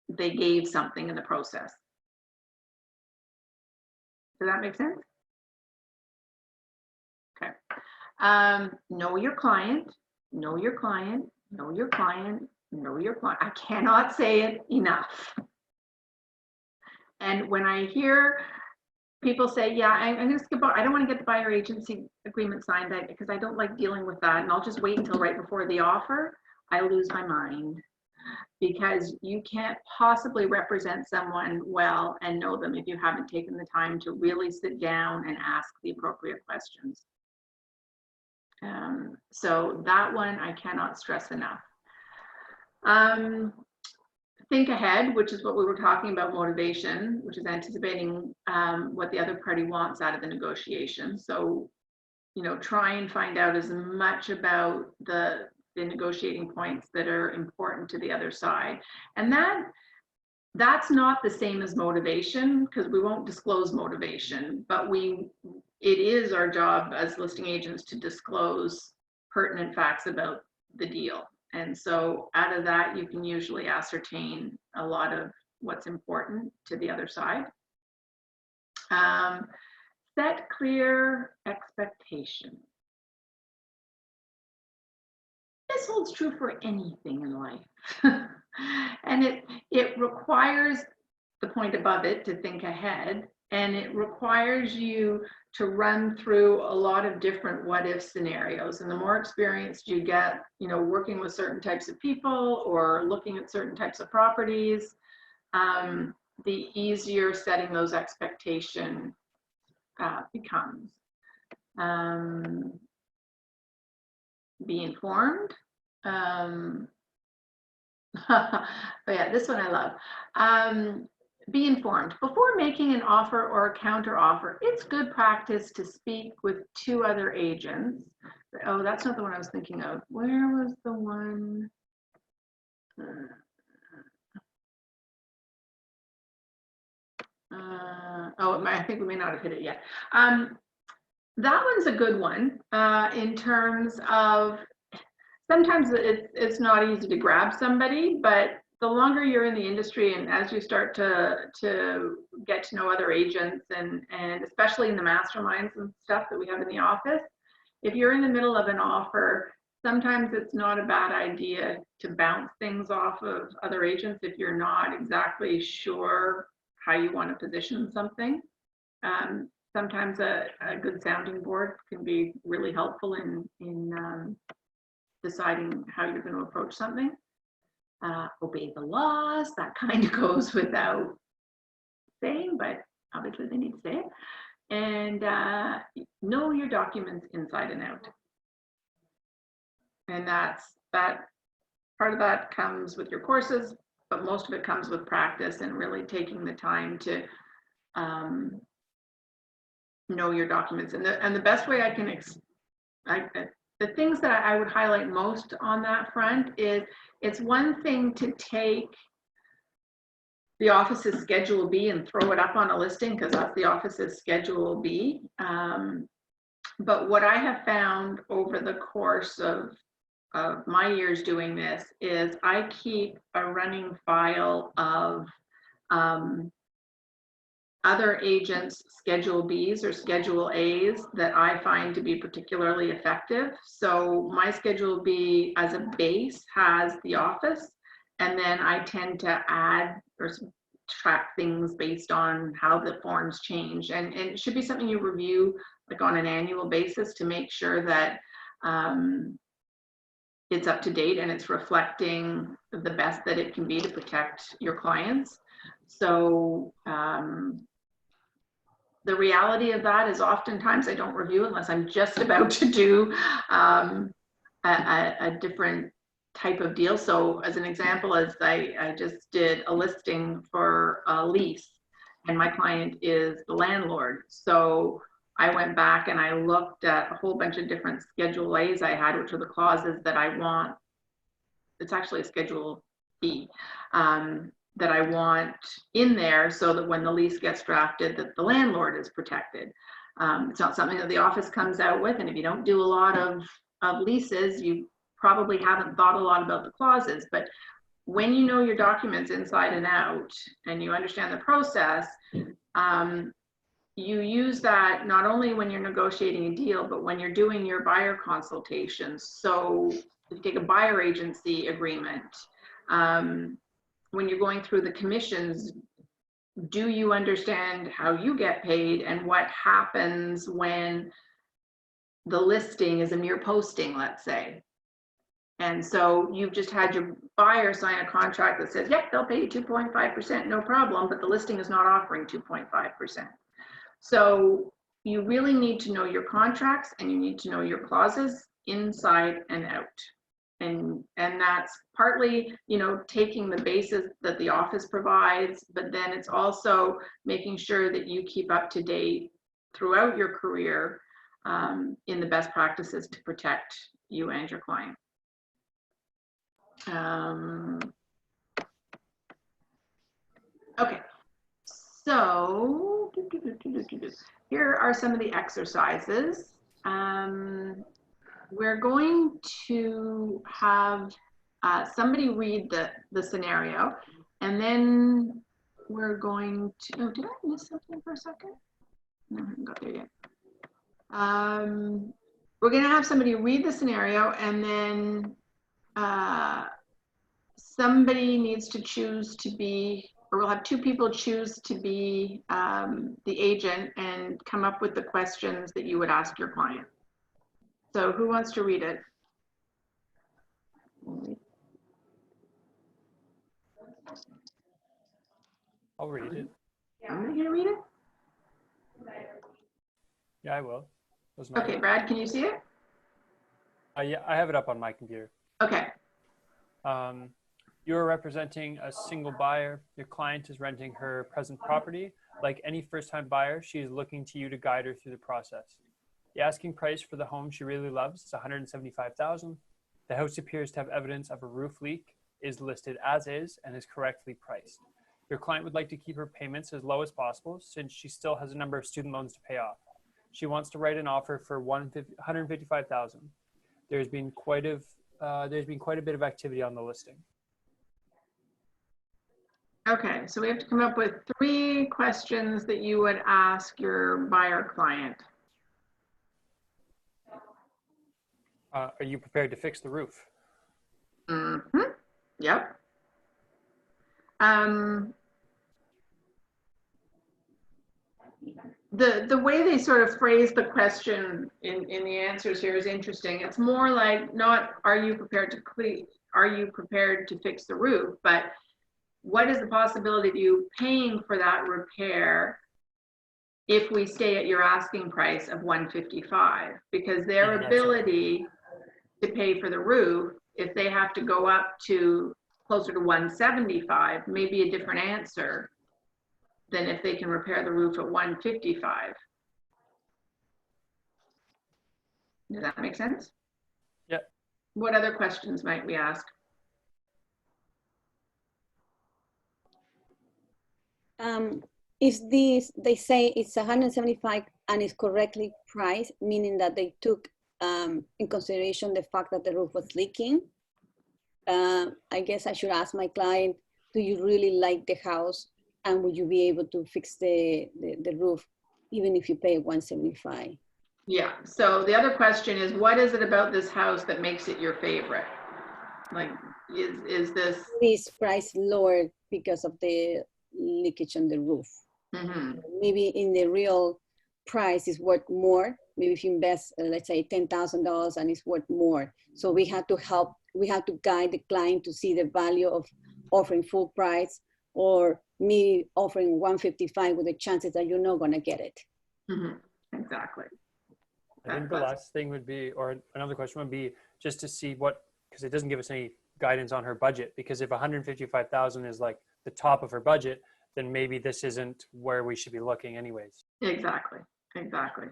A: they gave something in the process. Does that make sense? Okay. Know your client, know your client, know your client, know your client. I cannot say it enough. And when I hear people say, yeah, I'm going to skip out, I don't want to get the buyer agency agreement signed because I don't like dealing with that, and I'll just wait until right before the offer, I lose my mind. Because you can't possibly represent someone well and know them if you haven't taken the time to really sit down and ask the appropriate questions. So that one I cannot stress enough. Think ahead, which is what we were talking about, motivation, which is anticipating what the other party wants out of the negotiation. So, you know, try and find out as much about the negotiating points that are important to the other side. And that's not the same as motivation, because we won't disclose motivation, but it is our job as listing agents to disclose pertinent facts about the deal. And so out of that, you can usually ascertain a lot of what's important to the other side. Set clear expectations. This holds true for anything in life. And it requires the point above it to think ahead, and it requires you to run through a lot of different what if scenarios. And the more experienced you get, you know, working with certain types of people or looking at certain types of properties, the easier setting those expectations becomes. Be informed. But yeah, this one I love. Be informed. Before making an offer or a counter offer, it's good practice to speak with 2 other agents. Oh, that's not the one I was thinking of. Where was the one? I think we may not have hit it yet. That one's a good one in terms of, sometimes it's not easy to grab somebody, but the longer you're in the industry and as you start to get to know other agents and especially in the masterminds and stuff that we have in the office, if you're in the middle of an offer, sometimes it's not a bad idea to bounce things off of other agents if you're not exactly sure how you want to position something. Sometimes a good sounding board can be really helpful in deciding how you're going to approach something. Obey the laws, that kind of goes without saying, but obviously they need to say it. And know your documents inside and out. And that part of that comes with your courses, but most of it comes with practice and really taking the time to know your documents. And the best way I can the things that I would highlight most on that front is, it's one thing to take the office's Schedule B and throw it up on a listing, because that's the office's Schedule B. But what I have found over the course of my years doing this is I keep a running file of other agents' Schedule Bs or Schedule As that I find to be particularly effective. So my Schedule B as a base has the office, and then I tend to add or track things based on how the forms change. And it should be something you review like on an annual basis to make sure that it's up to date and it's reflecting the best that it can be to protect your clients. So the reality of that is oftentimes I don't review unless I'm just about to do a different type of deal. So as an example, as I just did a listing for a lease and my client is the landlord. So I went back and I looked at a whole bunch of different Schedule A's I had, which are the clauses that I want. It's actually a Schedule B that I want in there so that when the lease gets drafted, that the landlord is protected. It's not something that the office comes out with, and if you don't do a lot of leases, you probably haven't thought a lot about the clauses. But when you know your documents inside and out and you understand the process, you use that not only when you're negotiating a deal, but when you're doing your buyer consultations. So if you take a buyer agency agreement, when you're going through the commissions, do you understand how you get paid and what happens when the listing is a mere posting, let's say? And so you've just had your buyer sign a contract that says, yep, they'll pay you 2.5%, no problem, but the listing is not offering 2.5%. So you really need to know your contracts and you need to know your clauses inside and out. And that's partly, you know, taking the basis that the office provides, but then it's also making sure that you keep up to date throughout your career in the best practices to protect you and your client. Okay, so here are some of the exercises. We're going to have somebody read the scenario, and then we're going to, oh, did I miss something for a second? No, I haven't got there yet. We're going to have somebody read the scenario, and then somebody needs to choose to be, or we'll have two people choose to be the agent and come up with the questions that you would ask your client. So who wants to read it?
C: I'll read it.
A: Somebody gonna read it?
C: Yeah, I will. Doesn't matter.
A: Okay, Brad, can you see it?
C: Yeah, I have it up on my computer.
A: Okay.
C: You are representing a single buyer. Your client is renting her present property. Like any first-time buyer, she is looking to you to guide her through the process. The asking price for the home she really loves is $175,000. The house appears to have evidence of a roof leak, is listed as is, and is correctly priced. Your client would like to keep her payments as low as possible since she still has a number of student loans to pay off. She wants to write an offer for $155,000. There's been quite a bit of activity on the listing.
A: Okay, so we have to come up with 3 questions that you would ask your buyer client.
C: Are you prepared to fix the roof?
A: Mm-hmm. Yep. The way they sort of phrase the question in the answers here is interesting. It's more like not are you prepared to fix the roof, but what is the possibility of you paying for that repair if we stay at your asking price of $155? Because their ability to pay for the roof, if they have to go up to closer to $175, may be a different answer than if they can repair the roof at $155. Does that make sense?
C: Yep.
A: What other questions might we ask?
G: If they say it's 175 and it's correctly priced, meaning that they took in consideration the fact that the roof was leaking, I guess I should ask my client, do you really like the house and would you be able to fix the roof even if you pay 175?
A: Yeah, so the other question is, what is it about this house that makes it your favorite? Like, is this
G: price lower because of the leakage on the roof?
A: Mm-hmm.
G: Maybe in the real price is worth more. Maybe if you invest, let's say $10,000 and it's worth more. So we have to guide the client to see the value of offering full price or me offering 155 with the chances that you're not gonna get it.
A: Mm-hmm. Exactly.
C: I think the last thing would be, or another question would be just to see what, because it doesn't give us any guidance on her budget, because if 155,000 is like the top of her budget, then maybe this isn't where we should be looking anyways.
A: Exactly. Exactly.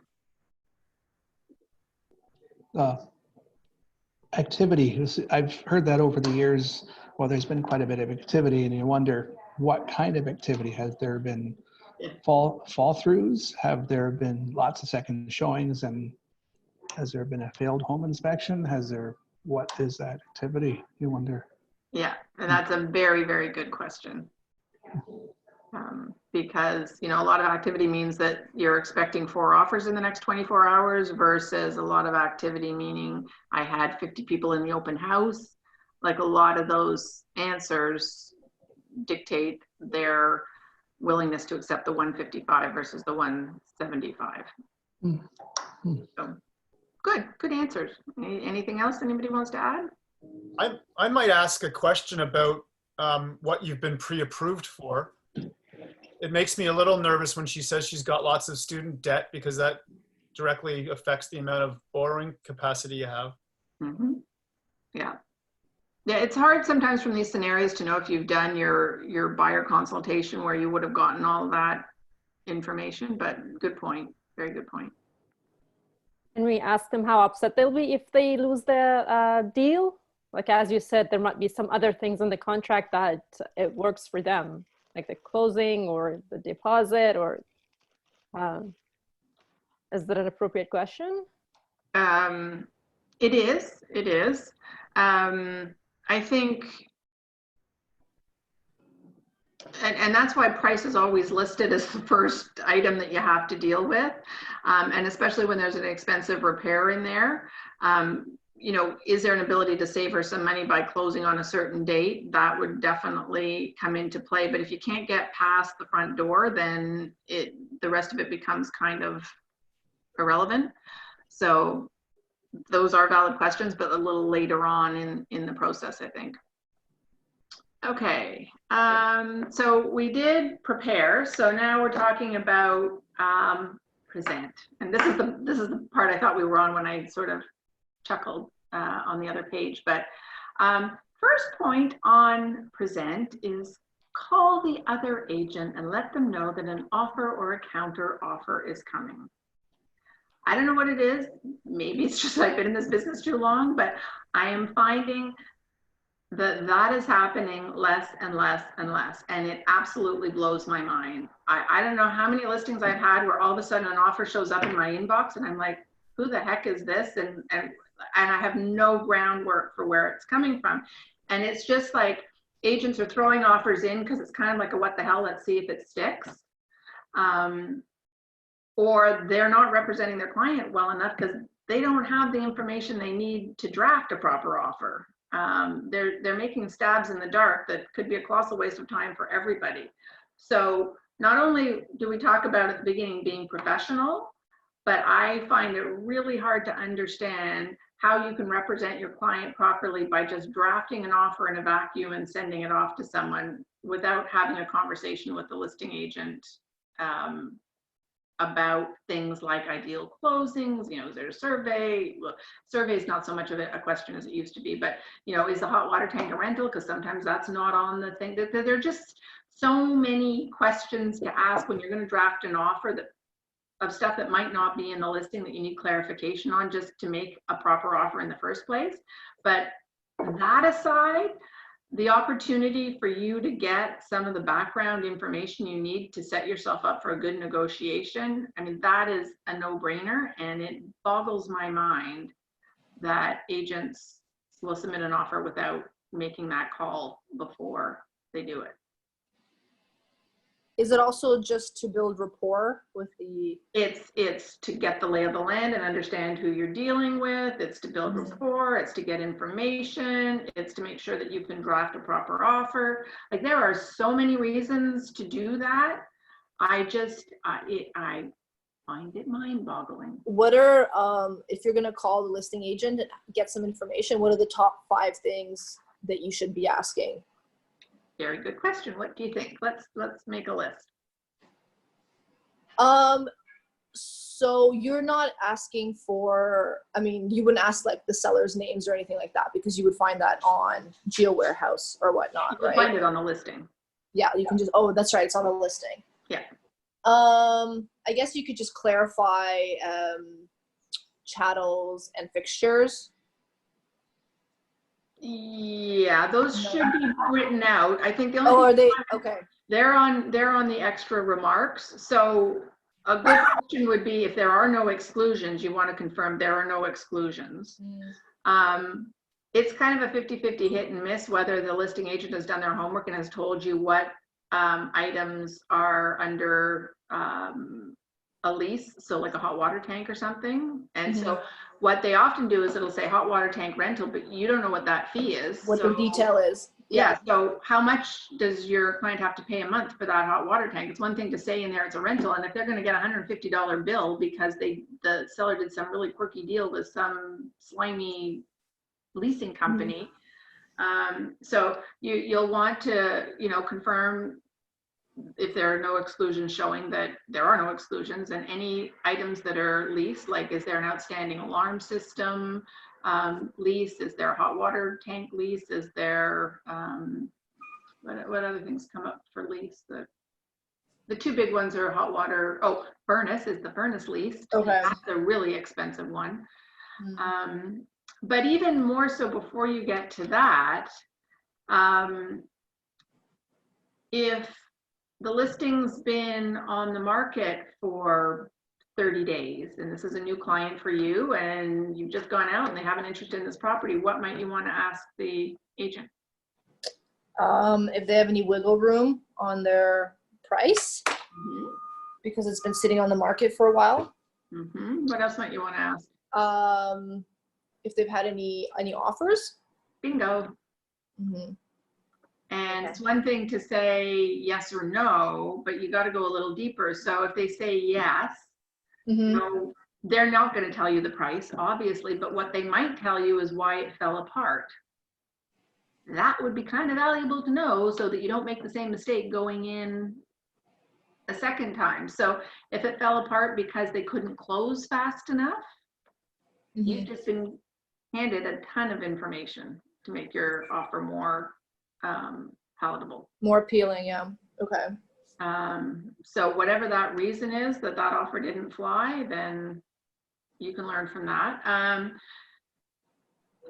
D: activity. I've heard that over the years. Well, there's been quite a bit of activity, and you wonder what kind of activity. Has there been fall throughs? Have there been lots of second showings? And has there been a failed home inspection? What is that activity? You wonder.
A: Yeah, and that's a very, very good question. Because, you know, a lot of activity means that you're expecting 4 offers in the next 24 hours versus a lot of activity meaning I had 50 people in the open house. Like a lot of those answers dictate their willingness to accept the 155 versus the 175. So good answers. Anything else anybody wants to add?
J: I might ask a question about what you've been pre-approved for. It makes me a little nervous when she says she's got lots of student debt because that directly affects the amount of borrowing capacity you have.
A: Mm-hmm. Yeah. Yeah, it's hard sometimes from these scenarios to know if you've done your buyer consultation where you would have gotten all that information, but good point. Very good point.
I: Can we ask them how upset they'll be if they lose the deal? Like, as you said, there might be some other things in the contract that it works for them, like the closing or the deposit, or is that an appropriate question?
A: It is. I think, and that's why price is always listed as the first item that you have to deal with. And especially when there's an expensive repair in there, you know, is there an ability to save her some money by closing on a certain date? That would definitely come into play. But if you can't get past the front door, then the rest of it becomes kind of irrelevant. So those are valid questions, but a little later on in the process, I think. Okay, so we did prepare. So now we're talking about present, and this is the part I thought we were on when I sort of chuckled on the other page. But first point on present is call the other agent and let them know that an offer or a counter offer is coming. I don't know what it is. Maybe it's just I've been in this business too long, but I am finding that is happening less and less and less. And it absolutely blows my mind. I don't know how many listings I've had where all of a sudden an offer shows up in my inbox and I'm like, who the heck is this? And I have no groundwork for where it's coming from. And it's just like agents are throwing offers in because it's kind of like a what the hell, let's see if it sticks. Or they're not representing their client well enough because they don't have the information they need to draft a proper offer. They're making stabs in the dark that could be a colossal waste of time for everybody. So not only do we talk about at the beginning being professional, but I find it really hard to understand how you can represent your client properly by just drafting an offer in a vacuum and sending it off to someone without having a conversation with the listing agent about things like ideal closings. You know, is there a survey? Well, survey is not so much of a question as it used to be, but you know, is the hot water tank a rental? Because sometimes that's not on the thing. There are just so many questions to ask when you're going to draft an offer of stuff that might not be in the listing that you need clarification on just to make a proper offer in the first place. But that aside, the opportunity for you to get some of the background information you need to set yourself up for a good negotiation, I mean, that is a no-brainer, and it boggles my mind that agents will submit an offer without making that call before they do it.
K: Is it also just to build rapport with the...
A: It's to get the lay of the land and understand who you're dealing with. It's to build rapport. It's to get information. It's to make sure that you can draft a proper offer. Like, there are so many reasons to do that. I find it mind-boggling.
K: What are, if you're going to call the listing agent and get some information, what are the top 5 things that you should be asking?
A: Very good question. What do you think? Let's make a list.
K: So you're not asking for, I mean, you wouldn't ask like the seller's names or anything like that because you would find that on GeoWarehouse or whatnot,
A: You
K: right?
A: find it on the listing.
K: Yeah, you can just, oh, that's right, it's on the listing.
A: Yeah.
K: I guess you could just clarify chattels and fixtures?
A: Yeah, those
K: No.
A: should be written out. I think the only
K: Oh,
A: thing
K: are they? Okay.
A: they're on the extra remarks. So a good question would be, if there are no exclusions, you want to confirm there are no exclusions. It's kind of a 50-50 hit and miss whether the listing agent has done their homework and has told you what items are under a lease, so like a hot water tank or something. And so what they often do is it'll say hot water tank rental, but you don't know what that fee is.
K: What the detail is.
A: Yeah. So how much does your client have to pay a month for that hot water tank? It's one thing to say in there it's a rental, and if they're going to get a $150 bill because the seller did some really quirky deal with some slimy leasing company. So you'll want to, confirm if there are no exclusions, showing that there are no exclusions, and any items that are leased, like is there an outstanding alarm system lease? Is there a hot water tank lease? Is there, what other things come up for lease? The two big ones are hot water. Oh, furnace, is the furnace leased?
K: Okay.
A: That's a really expensive one. But even more so before you get to that, if the listing's been on the market for 30 days, and this is a new client for you, and you've just gone out and they have an interest in this property, what might you want to ask the agent?
K: If they have any wiggle room on their price, because it's been sitting on the market for a while.
A: What else might you want to ask?
K: If they've had any offers.
A: Bingo. And it's one thing to say yes or no, but you got to go a little deeper. So if they say yes, no, they're not going to tell you the price, obviously, but what they might tell you is why it fell apart. That would be kind of valuable to know, so that you don't make the same mistake going in a second time. So if it fell apart because they couldn't close fast enough, you've just been handed a ton of information to make your offer more palatable.
K: More appealing, yeah. Okay.
A: So whatever that reason is that offer didn't fly, then you can learn from that.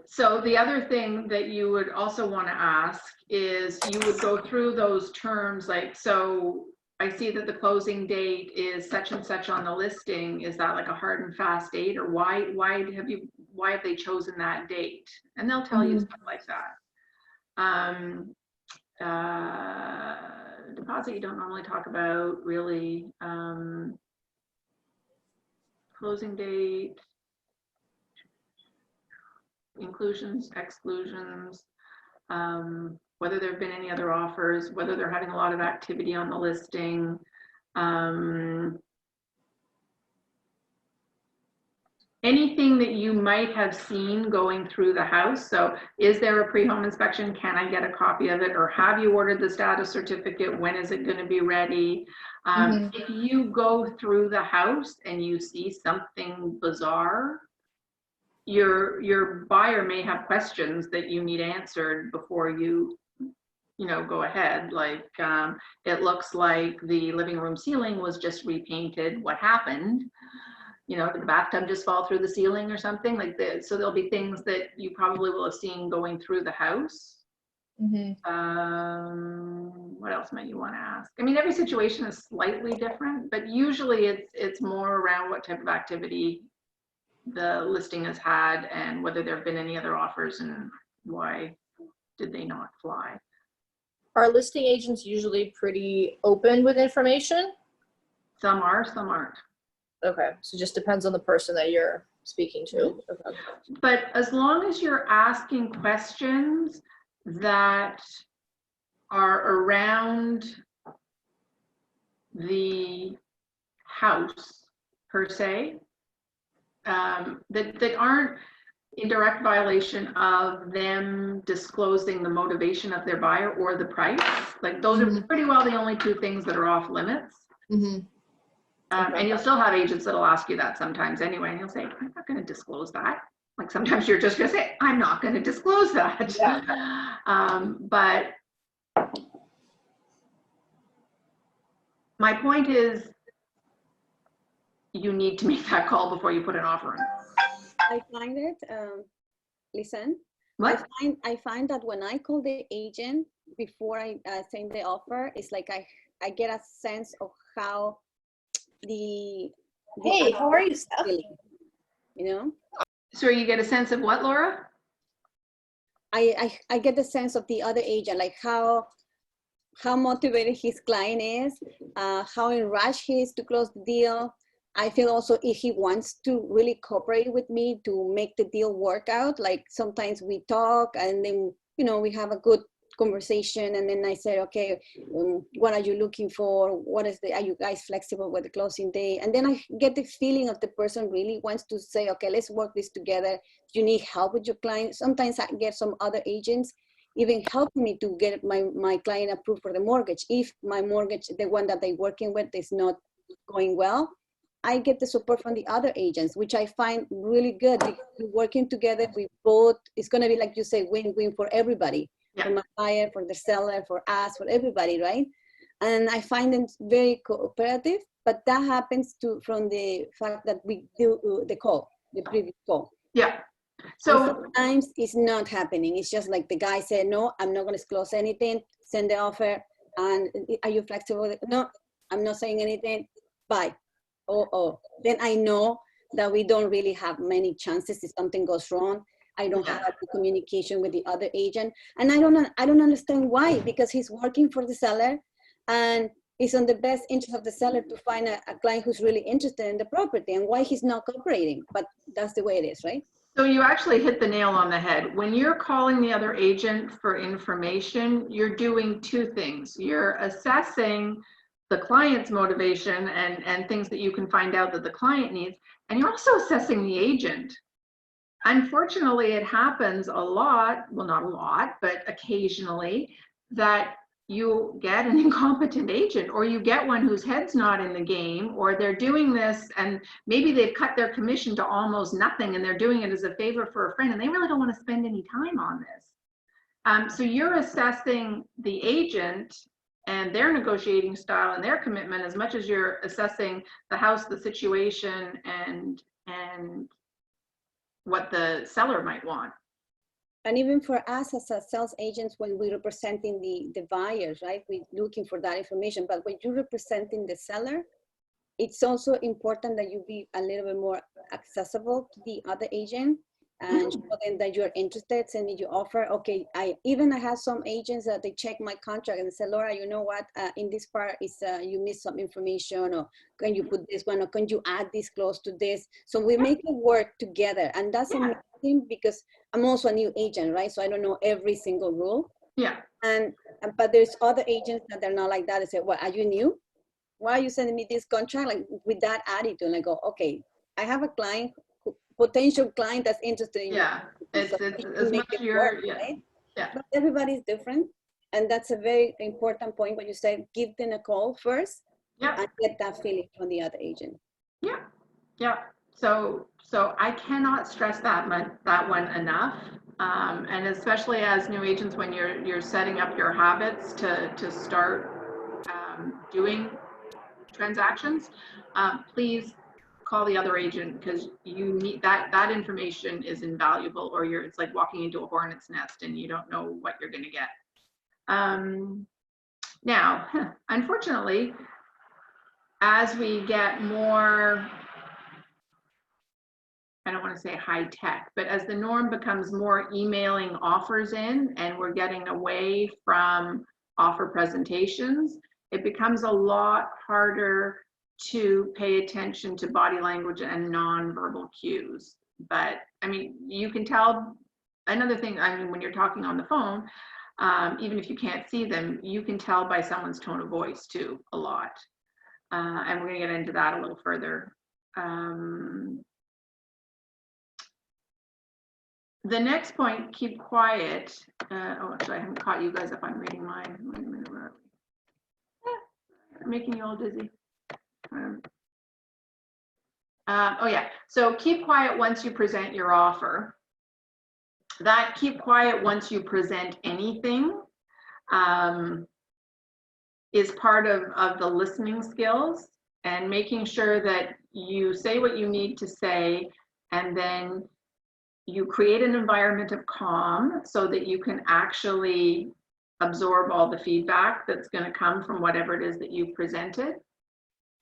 A: So the other thing that you would also want to ask is, you would go through those terms, like, so I see that the closing date is such and such on the listing. Is that like a hard and fast date, or why have they chosen that date? And they'll tell you stuff like that. Deposit you don't normally talk about, really. Closing date, inclusions, exclusions, whether there have been any other offers, whether they're having a lot of activity on the listing. Anything that you might have seen going through the house. So is there a pre-home inspection? Can I get a copy of it? Or have you ordered the status certificate? When is it going to be ready? If you go through the house and you see something bizarre, your buyer may have questions that you need answered before you go ahead. Like, it looks like the living room ceiling was just repainted. What happened? Did the bathtub just fall through the ceiling or something like that? So there'll be things that you probably will have seen going through the house. What else might you want to ask? I mean, every situation is slightly different, but usually it's more around what type of activity the listing has had, and whether there have been any other offers, and why did they not fly.
K: Are listing agents usually pretty open with information?
A: Some are, some aren't.
K: Okay, so it just depends on the person that you're speaking to. Okay.
A: But as long as you're asking questions that are around the house per se, that aren't in direct violation of them disclosing the motivation of their buyer or the price, like those are pretty well the only two things that are off limits. And you'll still have agents that'll ask you that sometimes anyway, and you'll say, I'm not going to disclose that. Like, sometimes you're just going to say, I'm not going to disclose that. But my point is, you need to make that call before you put an offer in.
G: I find it, listen,
A: What?
G: I find that when I call the agent before I send the offer, it's like I get a sense of how the
K: Hey, how are you, Steph?
G: feeling, you know?
A: So you get a sense of what, Laura?
G: I get the sense of the other agent, like how motivated his client is, how in rush he is to close the deal. I feel also if he wants to really cooperate with me to make the deal work out. Like sometimes we talk and then, you know, we have a good conversation and then I say, okay, what are you looking for? Are you guys flexible with the closing day? And then I get the feeling of the person really wants to say, okay, let's work this together. You need help with your client. Sometimes I get some other agents even helping me to get my client approved for the mortgage. If my mortgage, the one that they're working with, is not going well, I get the support from the other agents, which I find really good because we're working together. We both, it's going to be, like you say, win-win for everybody,
A: Yeah.
G: for my buyer, for the seller, for us, for everybody, right? And I find them very cooperative, but that happens from the fact that we do the previous call.
A: Yeah.
G: So
A: So
G: sometimes it's not happening. It's just like the guy said, no, I'm not going to disclose anything, send the offer, and are you flexible? No, I'm not saying anything, bye. Then I know that we don't really have many chances if something goes wrong. I don't have the communication with the other agent, and I don't understand why, because he's working for the seller and it's on the best interest of the seller to find a client who's really interested in the property, and why he's not cooperating. But that's the way it is, right?
A: So you actually hit the nail on the head. When you're calling the other agent for information, you're doing two things. You're assessing the client's motivation and things that you can find out that the client needs, and you're also assessing the agent. Unfortunately, it happens a lot, well, not a lot, but occasionally, that you get an incompetent agent, or you get one whose head's not in the game, or they're doing this and maybe they've cut their commission to almost nothing and they're doing it as a favor for a friend and they really don't want to spend any time on this. So you're assessing the agent and their negotiating style and their commitment as much as you're assessing the house, the situation, and what the seller might want.
G: And even for us as a sales agents, when we're representing the buyers, right, we're looking for that information. But when you're representing the seller, it's also important that you be a little bit more accessible to the other agent and show them that you're interested, send me your offer. Okay, I have some agents that they check my contract and say, Laura, you know what, in this part is you missed some information, or can you put this one, or can you add this clause to this? So we make it work together, and that's amazing because I'm also a new agent, right? So I don't know every single rule.
A: Yeah.
G: But there's other agents that are not like that. They say, well, are you new? Why are you sending me this contract? Like with that attitude, and I go, okay, I have a client, potential client that's interested in
A: it's as much your
G: right? But everybody's different, and that's a very important point. What you said, give them a call first, and get that feeling from the other agent.
A: So I cannot stress that one enough, and especially as new agents, when you're setting up your habits to start doing transactions, please call the other agent, because you need that information is invaluable, or it's like walking into a hornet's nest and you don't know what you're going to get. Now, unfortunately, as we get more, I don't want to say high tech, but as the norm becomes more emailing offers in and we're getting away from offer presentations, it becomes a lot harder to pay attention to body language and nonverbal cues. But I mean, you can tell. Another thing, I mean, when you're talking on the phone, even if you can't see them, you can tell by someone's tone of voice too, a lot. And we're going to get into that a little further. The next point, keep quiet. Oh, actually, I haven't caught you guys up. I'm reading mine. Wait a minute, where are we? Making you all dizzy. Oh yeah, so keep quiet once you present your offer. That keep quiet once you present anything is part of the listening skills, and making sure that you say what you need to say, and then you create an environment of calm so that you can actually absorb all the feedback that's going to come from whatever it is that you've presented.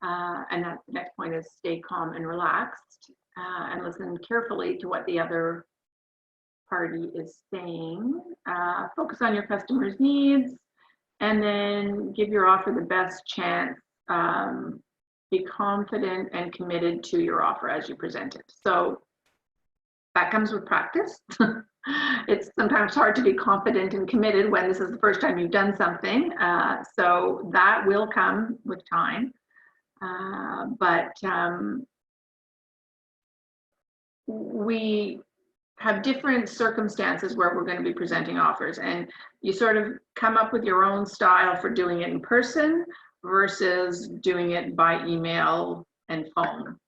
A: And that the next point is stay calm and relaxed, and listen carefully to what the other party is saying. Focus on your customer's needs, and then give your offer the best chance. Be confident and committed to your offer as you present it. So that comes with practice. It's sometimes hard to be confident and committed when this is the first time you've done something. So that will come with time. But we have different circumstances where we're going to be presenting offers, and you sort of come up with your own style for doing it in person versus doing it by email and phone.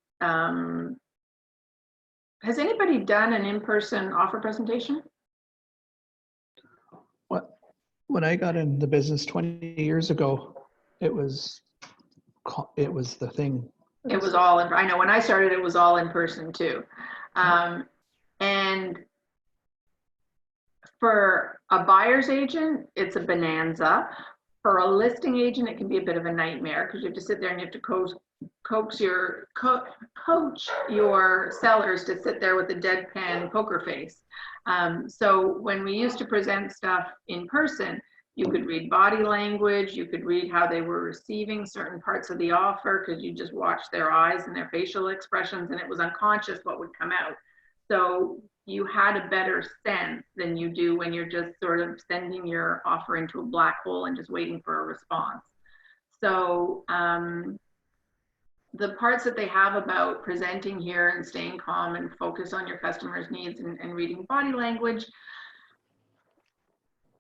A: Has anybody done an in-person offer presentation?
D: When I got in the business 20 years ago, it was the thing.
A: It was all in, I know when I started, it was all in person too. And for a buyer's agent, it's a bonanza. For a listing agent, it can be a bit of a nightmare because you have to sit there and you have to coach your sellers to sit there with a deadpan poker face. So when we used to present stuff in person, you could read body language, you could read how they were receiving certain parts of the offer because you just watched their eyes and their facial expressions, and it was unconscious what would come out. So you had a better sense than you do when you're just sort of sending your offer into a black hole and just waiting for a response. So the parts that they have about presenting here and staying calm and focus on your customer's needs and reading body language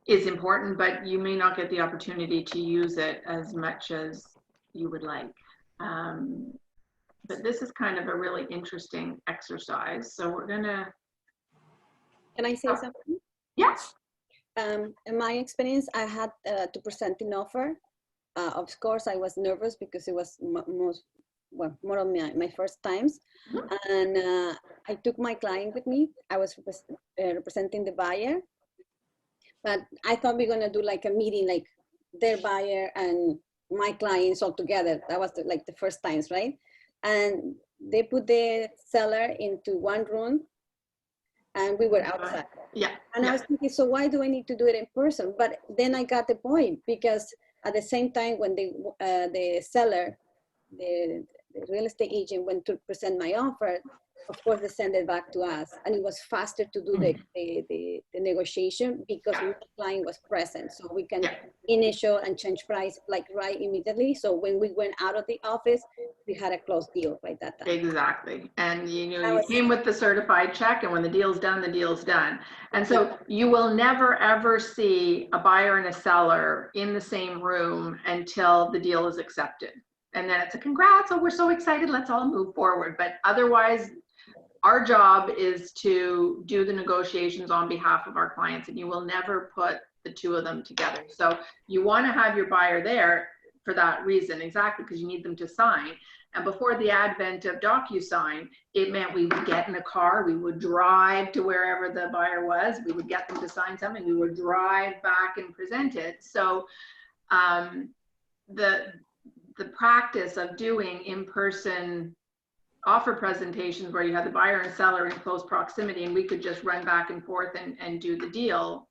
A: is important, but you may not get the opportunity to use it as much as you would like. But this is kind of a really interesting exercise. So we're gonna.
G: Can I say something?
A: Yes.
G: In my experience, I had to present an offer. Of course, I was nervous because it was more of my first times. And I took my client with me. I was representing the buyer. But I thought we were going to do like a meeting, like their buyer and my clients all together. That was like the first times, right? And they put the seller into one room and we were outside.
A: Yeah.
G: And I was thinking, so why do I need to do it in person? But then I got the point, because at the same time when the seller, the real estate agent went to present my offer, of course they sent it back to us, and it was faster to do the negotiation because my client was present, so we can initial and change price like right immediately. So when we went out of the office, we had a closed deal by that time.
A: Exactly. And you came with the certified check, and when the deal's done, the deal's done. And so you will never ever see a buyer and a seller in the same room until the deal is accepted. And then it's a congrats, oh, we're so excited, let's all move forward. But otherwise, our job is to do the negotiations on behalf of our clients, and you will never put the two of them together. So you want to have your buyer there for that reason, exactly, because you need them to sign. And before the advent of DocuSign, it meant we would get in a car, we would drive to wherever the buyer was, we would get them to sign something, we would drive back and present it. So the practice of doing in-person offer presentations where you have the buyer and seller in close proximity and we could just run back and forth and do the deal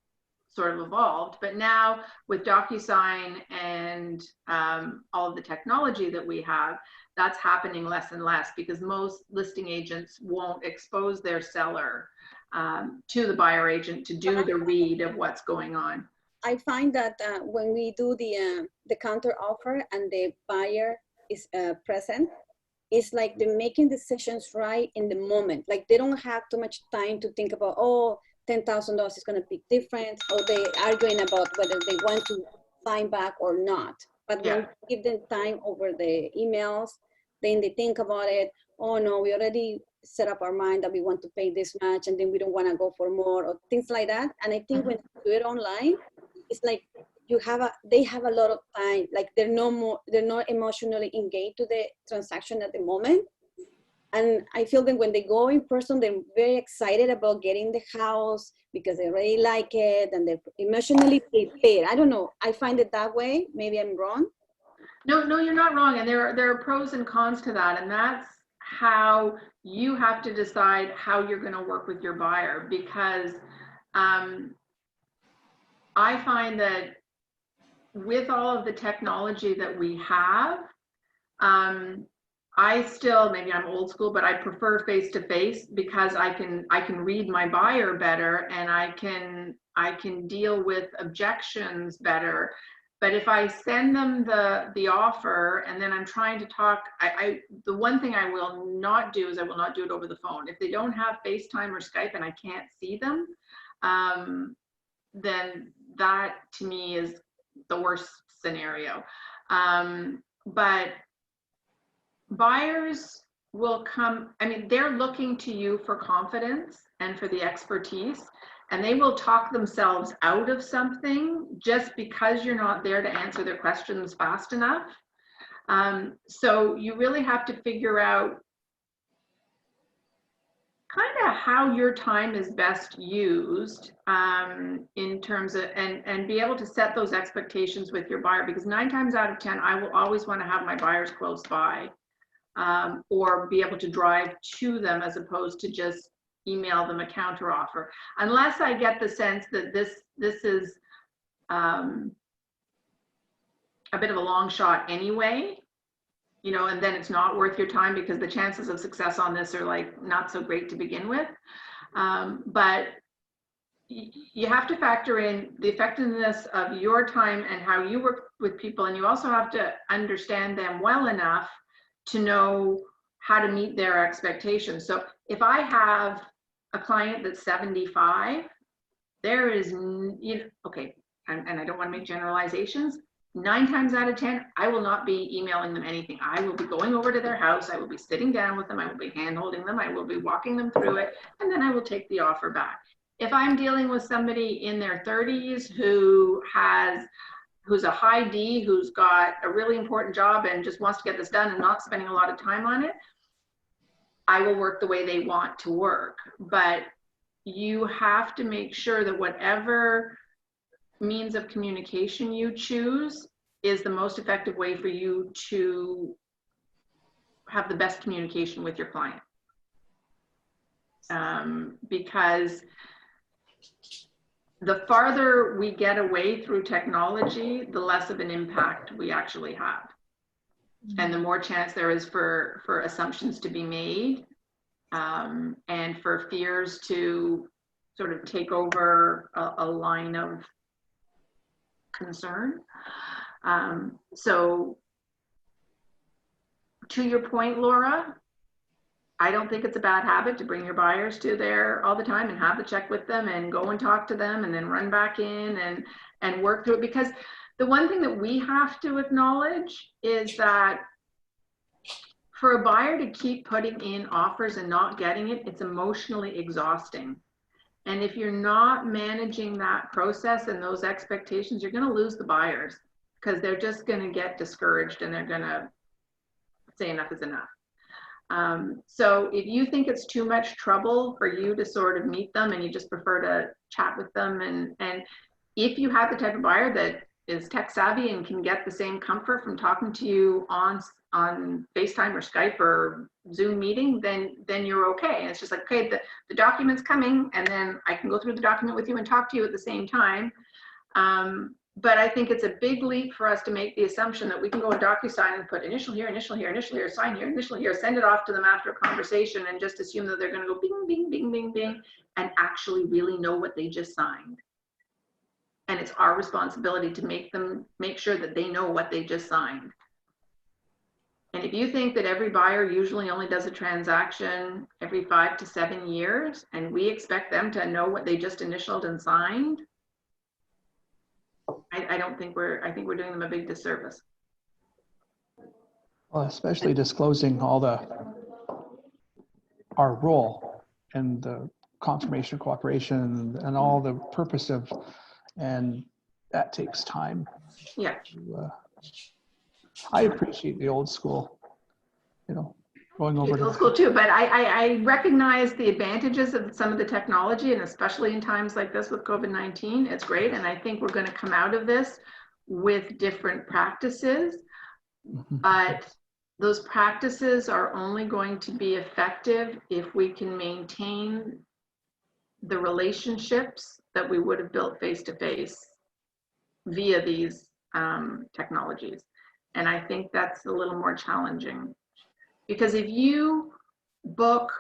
A: sort of evolved. But now with DocuSign and all of the technology that we have, that's happening less and less because most listing agents won't expose their seller to the buyer agent to do the read of what's going on.
G: I find that when we do the counter offer and the buyer is present, it's like they're making decisions right in the moment. Like they don't have too much time to think about, oh, $10,000 is going to be different, or they arguing about whether they want to sign back or not. But when we give them time over the emails, then they think about it. Oh no, we already set up our mind that we want to pay this much, and then we don't want to go for more, or things like that. And I think when you do it online, it's like they have a lot of time. Like they're not emotionally engaged to the transaction at the moment. And I feel that when they go in person, they're very excited about getting the house because they really like it and they're emotionally prepared. I don't know. I find it that way. Maybe I'm wrong.
A: No, you're not wrong. And there are pros and cons to that. And that's how you have to decide how you're going to work with your buyer, because I find that with all of the technology that we have, I still, maybe I'm old school, but I prefer face-to-face because I can read my buyer better, and I can deal with objections better. But if I send them the offer and then I'm trying to talk, the one thing I will not do is I will not do it over the phone. If they don't have FaceTime or Skype and I can't see them, then that to me is the worst scenario. But buyers will come, I mean, they're looking to you for confidence and for the expertise, and they will talk themselves out of something just because you're not there to answer their questions fast enough. So you really have to figure out kind of how your time is best used in terms of, and be able to set those expectations with your buyer, because 9 times out of 10, I will always want to have my buyers close by, or be able to drive to them as opposed to just email them a counter offer, unless I get the sense that this is a bit of a long shot anyway, you know, and then it's not worth your time because the chances of success on this are like not so great to begin with. But you have to factor in the effectiveness of your time and how you work with people, and you also have to understand them well enough to know how to meet their expectations. So if I have a client that's 75, there is, you know, okay, and I don't want to make generalizations, 9 times out of 10, I will not be emailing them anything. I will be going over to their house. I will be sitting down with them. I will be hand holding them. I will be walking them through it. And then I will take the offer back. If I'm dealing with somebody in their 30s who's a high D, who's got a really important job and just wants to get this done and not spending a lot of time on it, I will work the way they want to work. But you have to make sure that whatever means of communication you choose is the most effective way for you to have the best communication with your client. Because the farther we get away through technology, the less of an impact we actually have. And the more chance there is for assumptions to be made, and for fears to sort of take over a line of concern. So to your point, Laura, I don't think it's a bad habit to bring your buyers to there all the time and have the check with them and go and talk to them and then run back in and work through it. Because the one thing that we have to acknowledge is that for a buyer to keep putting in offers and not getting it, it's emotionally exhausting. And if you're not managing that process and those expectations, you're going to lose the buyers because they're just going to get discouraged and they're going to say enough is enough. So if you think it's too much trouble for you to sort of meet them and you just prefer to chat with them, and if you have the type of buyer that is tech savvy and can get the same comfort from talking to you on FaceTime or Skype or Zoom meeting, then you're okay. And it's just like, okay, the document's coming, and then I can go through the document with you and talk to you at the same time. But I think it's a big leap for us to make the assumption that we can go a DocuSign and put initial here, initial here, initial here, sign here, initial here, send it off to them after a conversation and just assume that they're going to go bing, bing, bing, bing, bing, and actually really know what they just signed. And it's our responsibility to make sure that they know what they just signed. And if you think that every buyer usually only does a transaction every 5 to 7 years, and we expect them to know what they just initialed and signed, I think we're doing them a big disservice.
D: Well, especially disclosing our role and the confirmation of cooperation and all the purpose of, and that takes time.
A: Yeah.
D: I appreciate the old school, going over to
A: Old school too, but I recognize the advantages of some of the technology, and especially in times like this with COVID-19, it's great. And I think we're going to come out of this with different practices, but those practices are only going to be effective if we can maintain the relationships that we would have built face-to-face via these technologies. And I think that's a little more challenging. Because if you book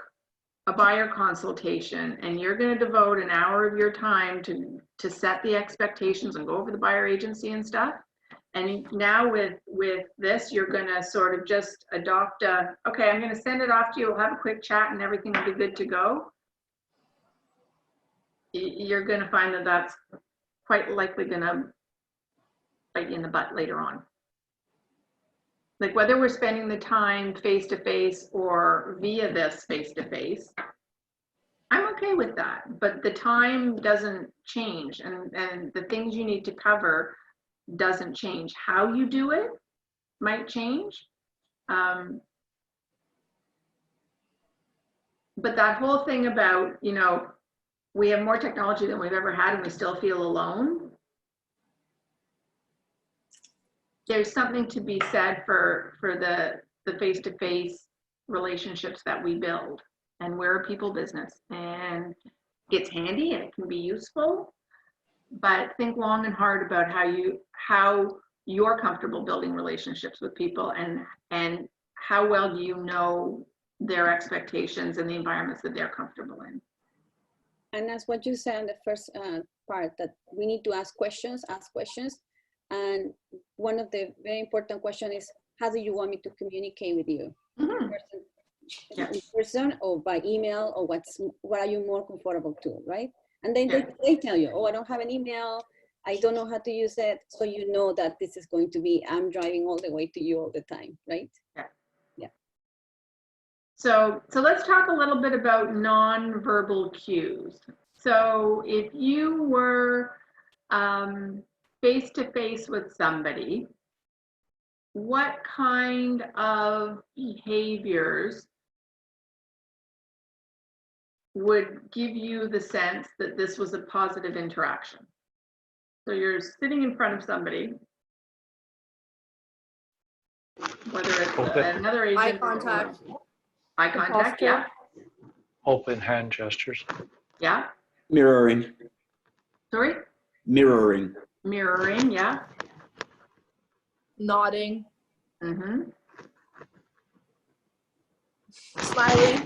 A: a buyer consultation and you're going to devote an hour of your time to set the expectations and go over the buyer agency and stuff, and now with this, you're going to sort of just adopt okay, I'm going to send it off to you, we'll have a quick chat and everything will be good to go. You're going to find that that's quite likely going to bite you in the butt later on. Like whether we're spending the time face-to-face or via this face-to-face, I'm okay with that, but the time doesn't change, and the things you need to cover doesn't change. How you do it might change. But that whole thing about, you know, we have more technology than we've ever had and we still feel alone. There's something to be said for the face-to-face relationships that we build, and we're a people business, and it's handy and it can be useful, but think long and hard about how you're comfortable building relationships with people, and how well do you know their expectations and the environments that they're comfortable in.
G: And that's what you said in the first part, that we need to ask questions. And one of the very important questions is, how do you want me to communicate with you?
A: Mm-hmm.
G: In person or by email, or what are you more comfortable to, right? And then they tell you, oh, I don't have an email, I don't know how to use it. So you know that this is going to be, I'm driving all the way to you all the time, right? Yeah.
A: So let's talk a little bit about nonverbal cues. So if you were face-to-face with somebody, what kind of behaviors would give you the sense that this was a positive interaction? So you're sitting in front of somebody, whether it's another agent.
K: Eye contact.
A: Eye contact, yeah.
H: Open hand gestures.
A: Yeah.
F: Mirroring.
A: Sorry?
F: Mirroring.
A: Mirroring, yeah.
K: Nodding.
A: Mm-hmm.
K: Smiling.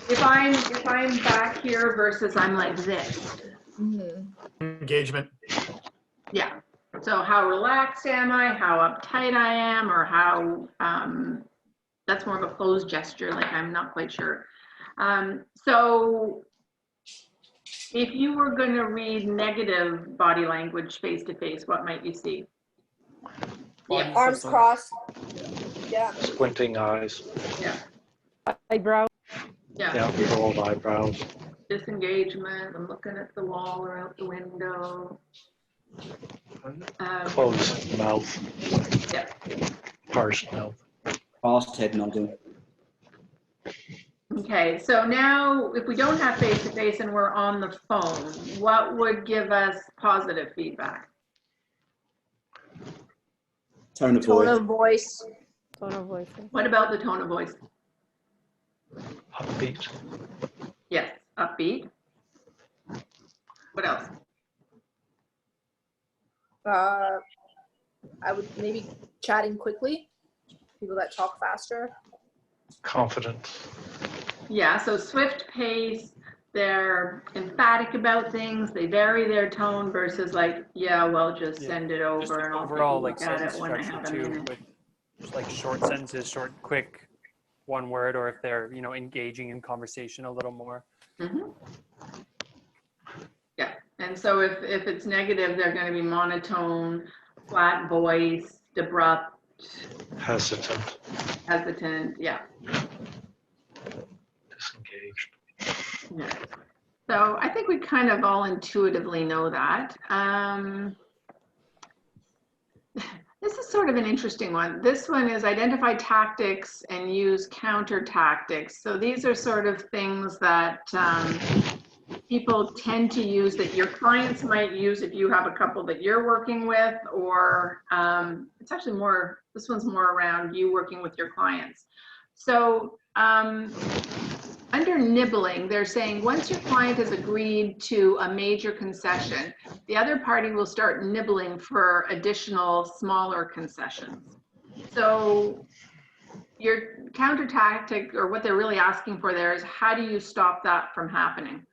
A: If I'm back here versus I'm like this.
J: Engagement.
A: Yeah. So how relaxed am I? How uptight I am, or how that's more of a closed gesture, like I'm not quite sure. So if you were going to read negative body language face to face, what might you see?
K: Yeah, arms crossed. Yeah.
H: Squinting eyes.
A: Yeah.
I: Eyebrow.
A: Yeah.
H: Yeah, rolled eyebrows.
A: Disengagement. I'm looking at the wall or out the window.
H: Closed mouth.
A: Yeah.
H: Parsed mouth.
F: Fast head nodding.
A: Okay, so now if we don't have face-to-face and we're on the phone, what would give us positive feedback?
F: Tone of voice.
I: Tone of voice.
A: What about the tone of voice?
H: Upbeat.
A: Yes, upbeat. What else?
K: I would maybe chatting quickly. People that talk faster.
H: Confident.
A: Yeah, so swift pace, they're emphatic about things, they vary their tone versus like, yeah, well, just send it over
C: Just
A: and I'll
C: overall,
A: take a
C: like
A: look at
C: sentence
A: it when I
C: structure
A: have a
C: too,
A: minute.
C: with just like short sentences, short, quick, one word, or if they're, you know, engaging in conversation a little more.
A: Mm-hmm. Yeah, and so if it's negative, they're going to be monotone, flat voice, abrupt,
H: Hesitant.
A: yeah.
H: Disengaged.
A: Yeah. So I think we kind of all intuitively know that. This This is sort of an interesting one. This one is identify tactics and use counter tactics. So these are sort of things that people tend to use, that your clients might use if you have a couple that you're working with, or it's actually more, this one's more around you working with your clients. So under nibbling, they're saying once your client has agreed to a major concession, the other party will start nibbling for additional smaller concessions. So your counter tactic, or what they're really asking for there, is how do you stop that from happening?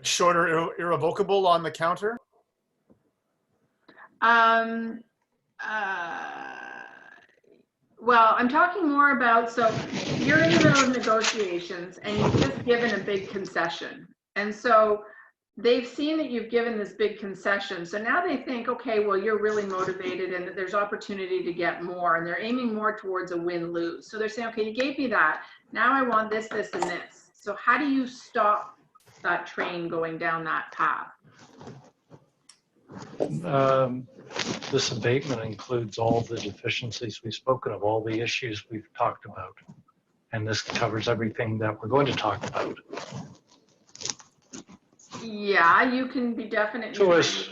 J: Shorter irrevocable on the counter?
A: Well, I'm talking more about, so you're in the middle of negotiations and you've just given a big concession. And so they've seen that you've given this big concession. So now they think, okay, well, you're really motivated and that there's opportunity to get more, and they're aiming more towards a win-lose. So they're saying, okay, you gave me that. Now I want this, this, and this. So how do you stop that train going down that path?
H: This abatement includes all the deficiencies we've spoken of, all the issues we've talked about. And this covers everything that we're going to talk about.
A: Yeah, you can be definite.
H: To us,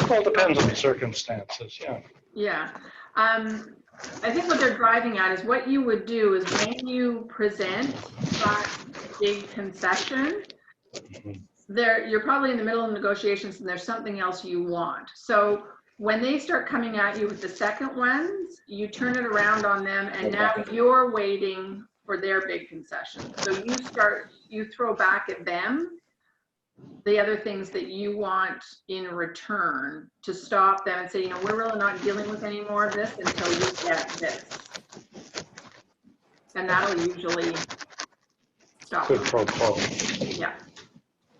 H: well, it depends on the circumstances, yeah.
A: Yeah. I think what they're driving at is what you would do is when you present that big concession, you're probably in the middle of negotiations and there's something else you want. So when they start coming at you with the second ones, you turn it around on them, and now you're waiting for their big concession. So you throw back at them the other things that you want in return to stop them and say, you know, we're really not dealing with any more of this until you get this. And that'll usually stop.
H: Good pro quo.
A: Yeah.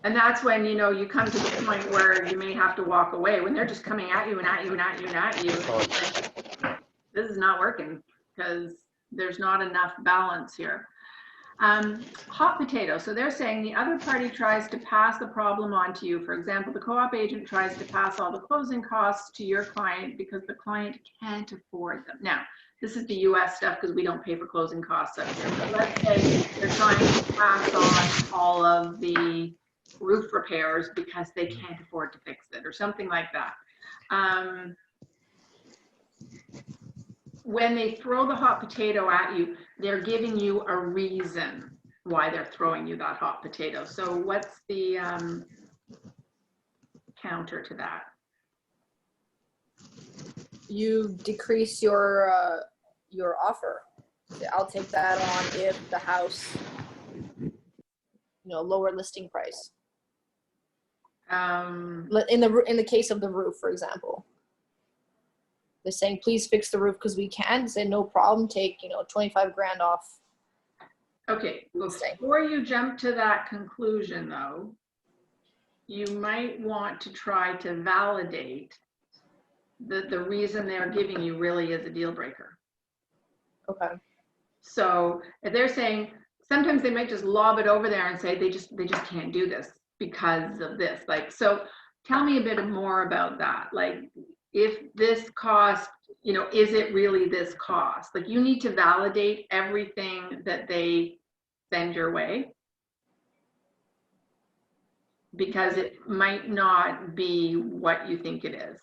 A: And that's when, you know, you come to the point where you may have to walk away, when they're just coming at you and at you and at you and at you. Like, this is not working because there's not enough balance here. Hot potato. So they're saying the other party tries to pass the problem on to you. For example, the co-op agent tries to pass all the closing costs to your client because the client can't afford them. Now, this is the US stuff because we don't pay for closing costs up here. But let's say they're trying to pass on all of the roof repairs because they can't afford to fix it or something like that. When they throw the hot potato at you, they're giving you a reason why they're throwing you that hot potato. So what's the counter to that?
K: You decrease your offer. I'll take that on if the house, you know, lower listing price. In the case of the roof, for example. They're saying, please fix the roof because we can. Say, no problem, take, you know, 25 grand off.
A: Okay, before you jump to that conclusion though, you might want to try to validate that the reason they're giving you really is a deal breaker.
K: Okay.
A: So if they're saying, sometimes they might just lob it over there and say, they just can't do this because of this. Like, so tell me a bit more about that. Like, if this cost, you know, is it really this cost? Like, you need to validate everything that they send your way, because it might not be what you think it is.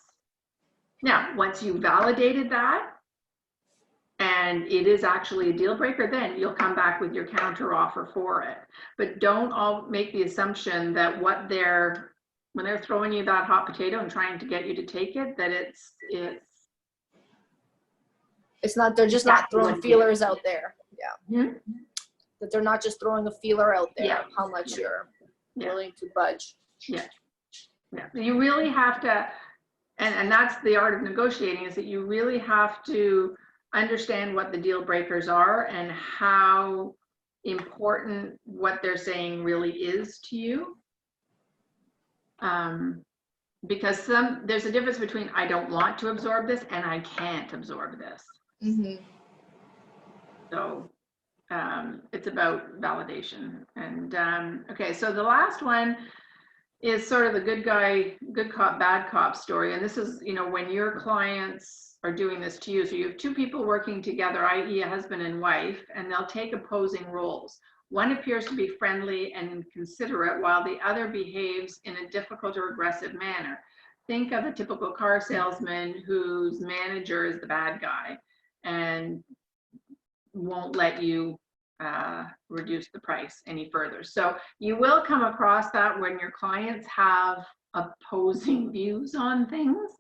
A: Now, once you validated that and it is actually a deal breaker, then you'll come back with your counter offer for it. But don't all make the assumption that when they're throwing you that hot potato and trying to get you to take it, that
K: it's not, they're just not throwing feelers out there. Yeah.
A: Hmm?
K: That they're not just throwing a feeler out there,
A: Yeah.
K: how much you're
A: Yeah.
K: willing to budge.
A: Yeah. Yeah. You really have to, and that's the art of negotiating, is that you really have to understand what the deal breakers are and how important what they're saying really is to you. Because there's a difference between I don't want to absorb this and I can't absorb this.
K: Mm-hmm.
A: So it's about validation. And okay, so the last one is sort of the good cop, bad cop story. And this is, you know, when your clients are doing this to you. So you have two people working together, i.e. a husband and wife, and they'll take opposing roles. One appears to be friendly and considerate while the other behaves in a difficult or aggressive manner. Think of a typical car salesman whose manager is the bad guy and won't let you reduce the price any further. So you will come across that when your clients have opposing views on things.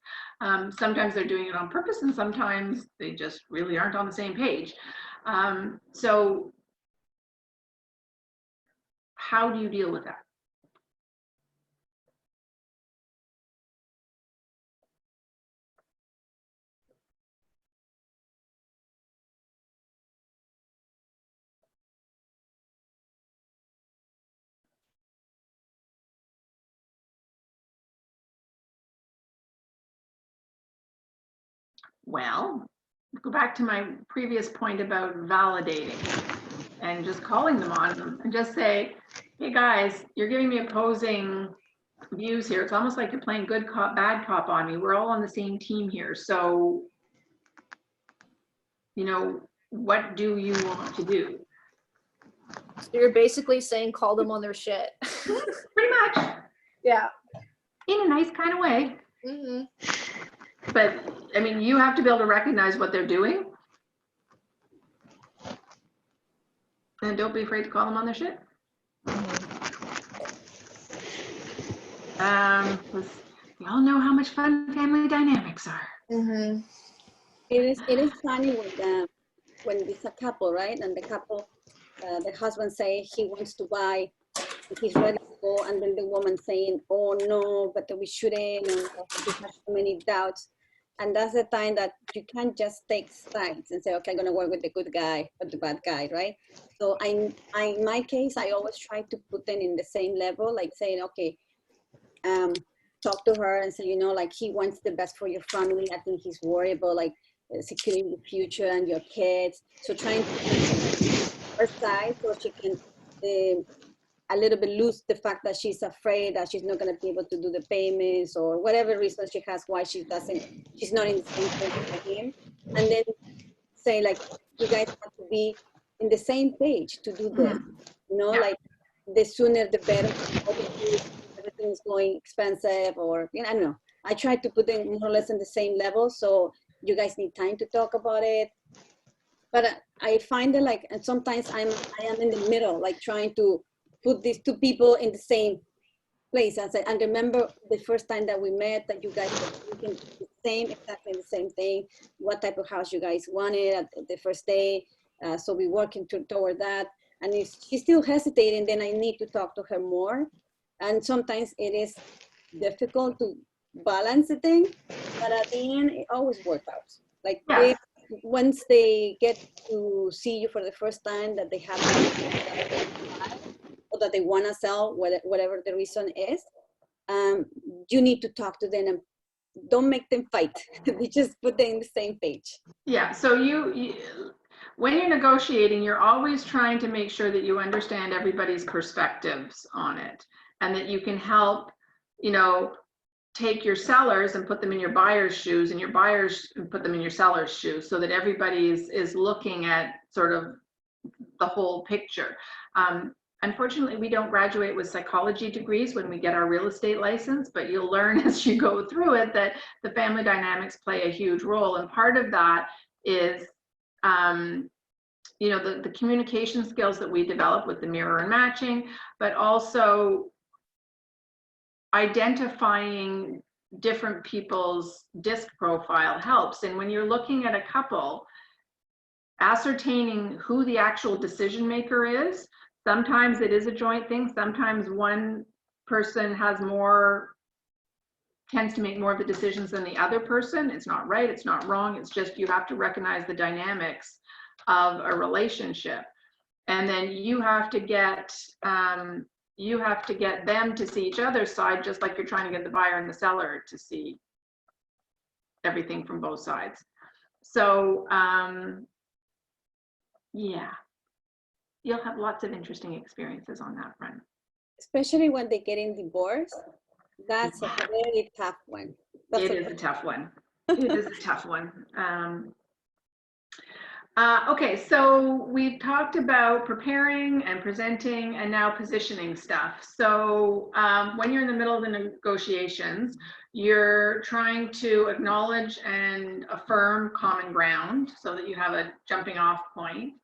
A: Sometimes they're doing it on purpose and sometimes they just really aren't on the same page. So how do you deal with that? Well, go back to my previous point about validating and just calling them on them and just say, hey guys, you're giving me opposing views here. It's almost like you're playing good cop, bad cop on me. We're all on the same team here. So, you know, what do you want to do?
K: So you're basically saying call them on their shit.
A: Pretty much.
K: Yeah.
A: In a nice kind of way.
K: Mm-hmm.
A: But I mean, you have to be able to recognize what they're doing. And don't be afraid to call them on their shit. We all know how much fun family dynamics are.
K: Mm-hmm.
G: It is funny when it's a couple, right? And the couple, the husband say he wants to buy, he's ready to go, and then the woman saying, "Oh no, but we shouldn't," and he has so many doubts. And that's the time that you can't just take sides and say, "Okay, I'm gonna work with the good guy or the bad guy," right? So in my case, I always try to put them in the same level, like saying, "Okay, talk to her and say, you know, like he wants the best for your family. I think he's worried about like securing the future and your kids." So trying to her side so she can a little bit lose the fact that she's afraid that she's not going to be able to do the payments or whatever reason she has why she's not in the same place with him. And then say like, you guys have to be in the same page to do this, you know, like the sooner the better. Everything is going expensive, or you know, I don't know. I try to put them more or less on the same level, so you guys need time to talk about it. But I find that like, and sometimes I am in the middle, like trying to put these two people in the same place. And remember the first time that we met, that you guys were thinking exactly the same thing. What type of house you guys wanted at the first day? So we're working toward that. And if she's still hesitating, then I need to talk to her more. And sometimes it is difficult to balance the thing, but at the end, it always works out. Like once they get to see you for the first time, that they have or that they want to sell, whatever the reason is, you need to talk to them and don't make them fight. You just put them in the same page.
A: Yeah, so you when you're negotiating, you're always trying to make sure that you understand everybody's perspectives on it, and that you can help, you know, take your sellers and put them in your buyer's shoes, and your buyers and put them in your seller's shoes, so that everybody is looking at sort of the whole picture. Unfortunately, we don't graduate with psychology degrees when we get our real estate license, but you'll learn as you go through it that the family dynamics play a huge role. And part of that is, you know, the communication skills that we develop with the mirror and matching, but also identifying different people's disc profile helps. And when you're looking at a couple, ascertaining who the actual decision maker is. Sometimes it is a joint thing. Sometimes one person tends to make more of the decisions than the other person. It's not right, it's not wrong. It's just you have to recognize the dynamics of a relationship. And then you have to get them to see each other's side, just like you're trying to get the buyer and the seller to see everything from both sides. So, yeah. you'll have lots of interesting experiences on that front.
G: Especially when they get in divorce. That's a very tough one.
A: It is a tough one. It is a tough one. Okay, so we've talked about preparing and presenting and now positioning stuff. So when you're in the middle of the negotiations, you're trying to acknowledge and affirm common ground so that you have a jumping off point.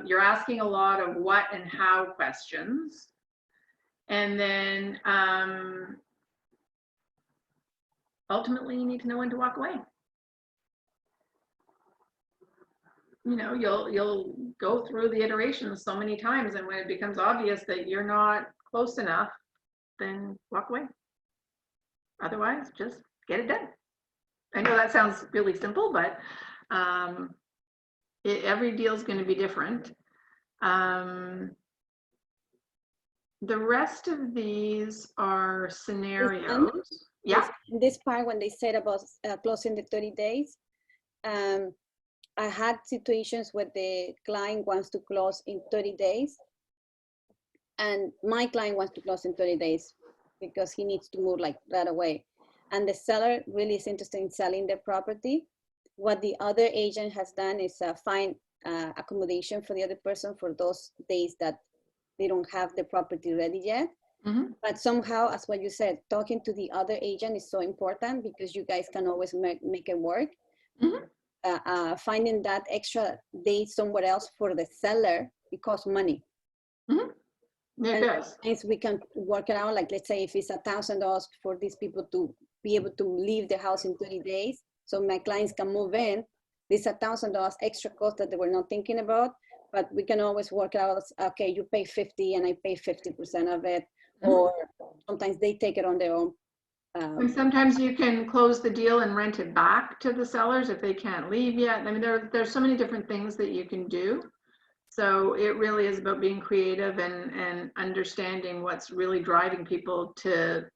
A: You're asking a lot of what and how questions. And then ultimately you need to know when to walk away. You know, you'll go through the iterations so many times, and when it becomes obvious that you're not close enough, then walk away. Otherwise, just get it done. I know that sounds really simple, but every deal is going to be different. The rest of these are scenarios. Yeah.
G: In this part, when they said about closing the 30 days, I had situations where the client wants to close in 30 days, and my client wants to close in 30 days because he needs to move like right away. And the seller really is interested in selling their property. What the other agent has done is find accommodation for the other person for those days that they don't have the property ready yet.
A: Mm-hmm.
G: But somehow, as what you said, talking to the other agent is so important because you guys can always make it work.
A: Mm-hmm.
G: Finding that extra day somewhere else for the seller, it costs money.
A: Mm-hmm. It does.
G: Sometimes we can work it out, like let's say if it's $1,000 for these people to be able to leave the house in 30 days, so my clients can move in, this $1,000 extra cost that they were not thinking about, but we can always work out, okay, you pay 50 and I pay 50% of it,
A: Mm-hmm.
G: or sometimes they take it on their own.
A: And sometimes you can close the deal and rent it back to the sellers if they can't leave yet. I mean, there's so many different things that you can do. So it really is about being creative and understanding what's really driving people to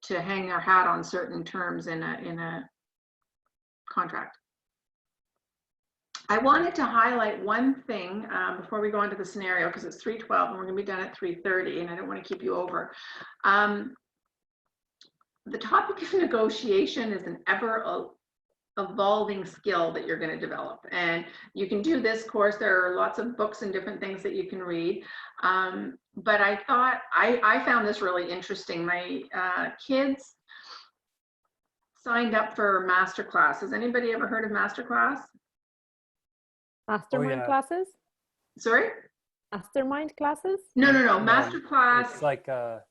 A: hang their hat on certain terms in a contract. I wanted to highlight one thing before we go into the scenario, because it's 3:12 and we're going to be done at 3:30, and I don't want to keep you over. The topic of negotiation is an ever evolving skill that you're going to develop, and you can do this course. There are lots of books and different things that you can read, but I thought I found this really interesting. My kids signed up for masterclass. Has anybody ever heard of masterclass?
I: Mastermind classes?
A: Sorry?
I: Mastermind classes?
A: No. Masterclass.
C: It's like a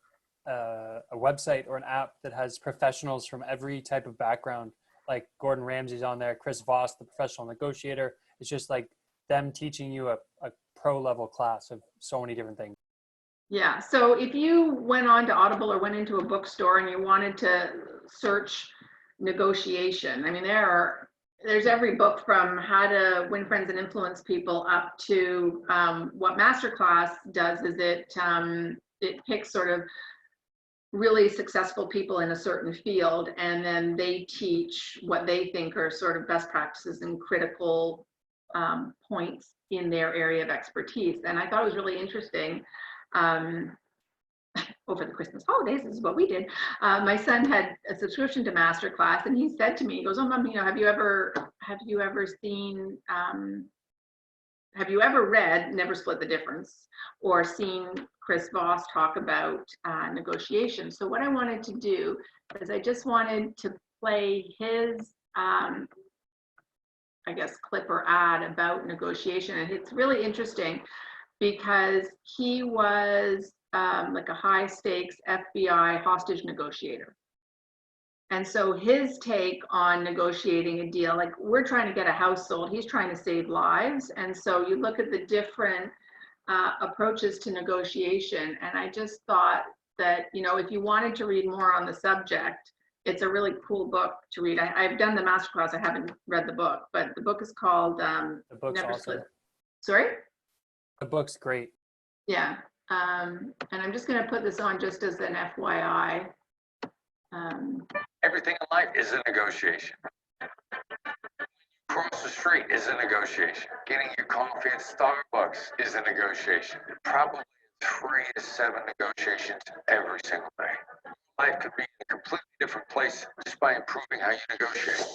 C: website or an app that has professionals from every type of background. Like Gordon Ramsay's on there, Chris Voss, the professional negotiator. It's just like them teaching you a pro level class of so many different things. Yeah.
A: So if you went on to Audible or went into a bookstore and you wanted to search negotiation, I mean, there's every book from how to win friends and influence people up to what Masterclass does is it picks sort of really successful people in a certain field, and then they teach what they think are sort of best practices and critical points in their area of expertise. And I thought it was really interesting. Over the Christmas holidays, this is what we did. My son had a subscription to Masterclass, and he said to me, he goes, "Oh, Mom, have you ever seen, have you ever read Never Split the Difference or seen Chris Voss talk about negotiation?" So what I wanted to do is I just wanted to play his, I guess, clip or ad about negotiation. And it's really interesting because he was like a high stakes FBI hostage negotiator. And so his take on negotiating a deal, like we're trying to get a house sold, he's trying to save lives. And so you look at the different approaches to negotiation. And I just thought that, you know, if you wanted to read more on the subject, it's a really cool book to read. I've done the masterclass, I haven't read the book, but the book is called
C: The book's
A: Never
C: awesome.
A: Split. Sorry?
C: The book's great.
A: Yeah. And I'm just going to put this on just as an FYI.
L: Everything in life is a negotiation. across the street is a negotiation. Getting your coffee at Starbucks is a negotiation. Probably 3 to 7 negotiations every single day. Life could be in a completely different place just by improving how you negotiate.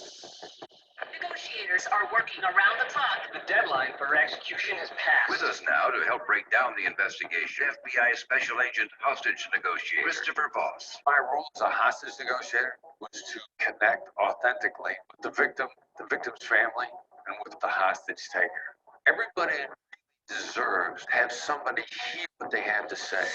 M: Negotiators are working around the clock. The deadline for execution is passed.
N: With us now to help break down the investigation, FBI Special Agent Hostage Negotiator, Christopher Voss.
L: My role as a hostage negotiator was to connect authentically with the victim, the victim's family, and with the hostage taker. Everybody deserves to have somebody hear what they have to say.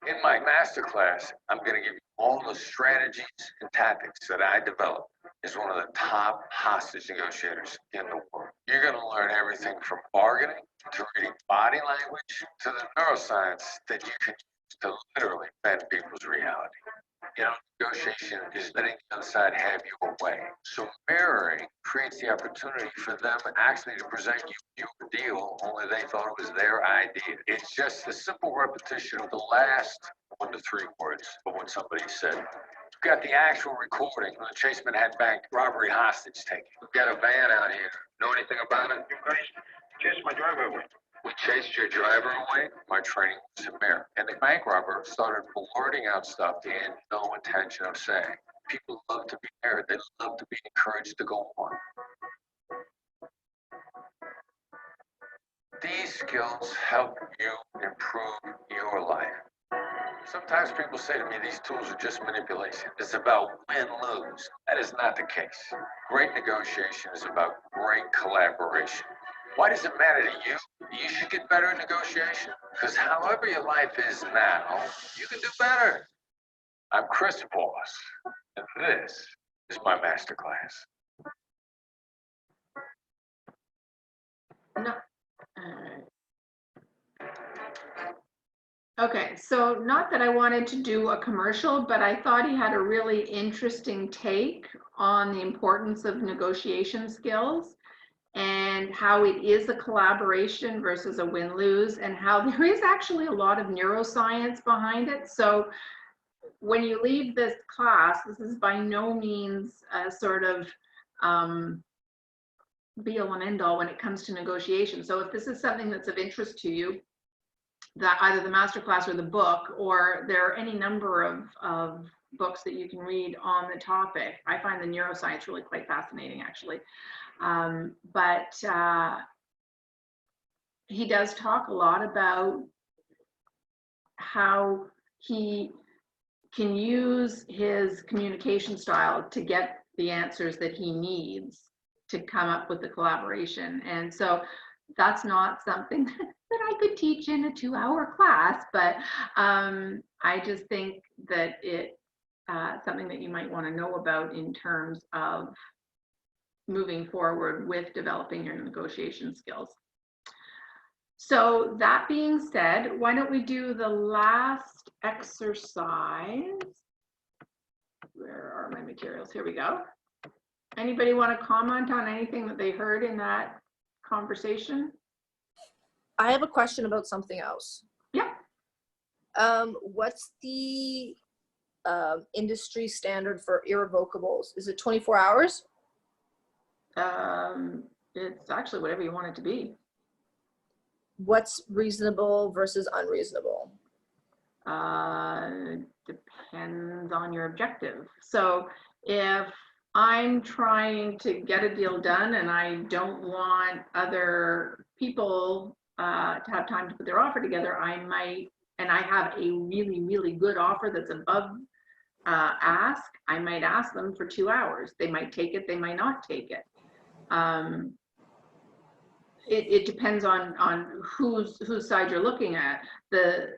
L: In my masterclass, I'm going to give you all the strategies and tactics that I developed as one of the top hostage negotiators in the world. You're going to learn everything from bargaining to reading body language to the neuroscience that you can use to literally bend people's reality. You know, negotiation is letting the other side have your way. So mirroring creates the opportunity for them actually to present you a deal, only they thought it was their idea. It's just a simple repetition of the last 1 to 3 words of what somebody said. We've got the actual recording of the Chase Manhattan Bank robbery hostage taking. We've got a van out here. Know anything about it? You guys chased my driver away. We chased your driver away? My training was a mirror. And the bank robber started blurting out stuff they had no intention of saying. People love to be mirrored. They love to be encouraged to go on. These skills help you improve your life. Sometimes people say to me, these tools are just manipulation. It's about win-lose. That is not the case. Great negotiation is about great collaboration. Why does it matter to you? You should get better at negotiation. Because however your life is now, you can do better. I'm Chris Voss, and this is my masterclass.
A: No. Okay, so not that I wanted to do a commercial, but I thought he had a really interesting take on the importance of negotiation skills and how it is a collaboration versus a win-lose, and how there is actually a lot of neuroscience behind it. So when you leave this class, this is by no means a sort of be all and end all when it comes to negotiation. So if this is something that's of interest to you, that either the masterclass or the book, or there are any number of books that you can read on the topic. I find the neuroscience really quite fascinating, actually. But he does talk a lot about how he can use his communication style to get the answers that he needs to come up with the collaboration. And so that's not something that I could teach in a 2-hour class, but I just think that it's something that you might want to know about in terms of moving forward with developing your negotiation skills. So that being said, why don't we do the last exercise? Where are my materials? Here we go. Anybody want to comment on anything that they heard in that conversation?
K: I have a question about something else.
A: Yeah.
K: What's the industry standard for irrevocables? Is it 24 hours?
A: It's actually whatever you want it to be.
K: What's reasonable versus unreasonable?
A: Depends on your objective. So if I'm trying to get a deal done and I don't want other people to have time to put their offer together, I might, and I have a really, really good offer that's above ask, I might ask them for 2 hours. They might take it, they might not take it. It depends on whose side you're looking at. The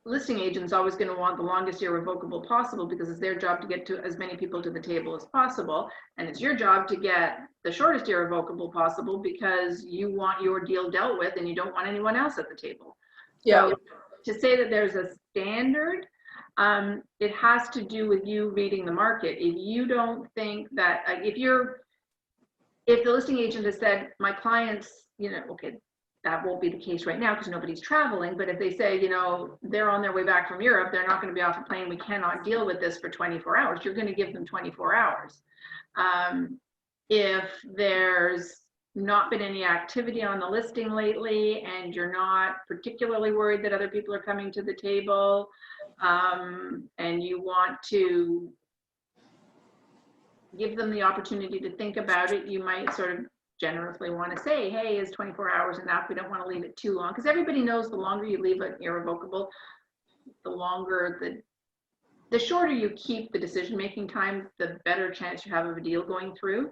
A: listing agent's always going to want the longest irrevocable possible because it's their job to get to as many people to the table as possible, and it's your job to get the shortest irrevocable possible because you want your deal dealt with and you don't want anyone else at the table.
K: Yeah.
A: So to say that there's a standard, it has to do with you reading the market. If you don't think that, if the listing agent has said, my clients, okay, that won't be the case right now because nobody's traveling. But if they say, you know, they're on their way back from Europe, they're not going to be off a plane, we cannot deal with this for 24 hours, you're going to give them 24 hours. If there's not been any activity on the listing lately and you're not particularly worried that other people are coming to the table, and you want to give them the opportunity to think about it, you might sort of generously want to say, hey, is 24 hours enough? We don't want to leave it too long, because everybody knows the longer you leave it irrevocable, the longer the shorter you keep the decision-making time, the better chance you have of a deal going through.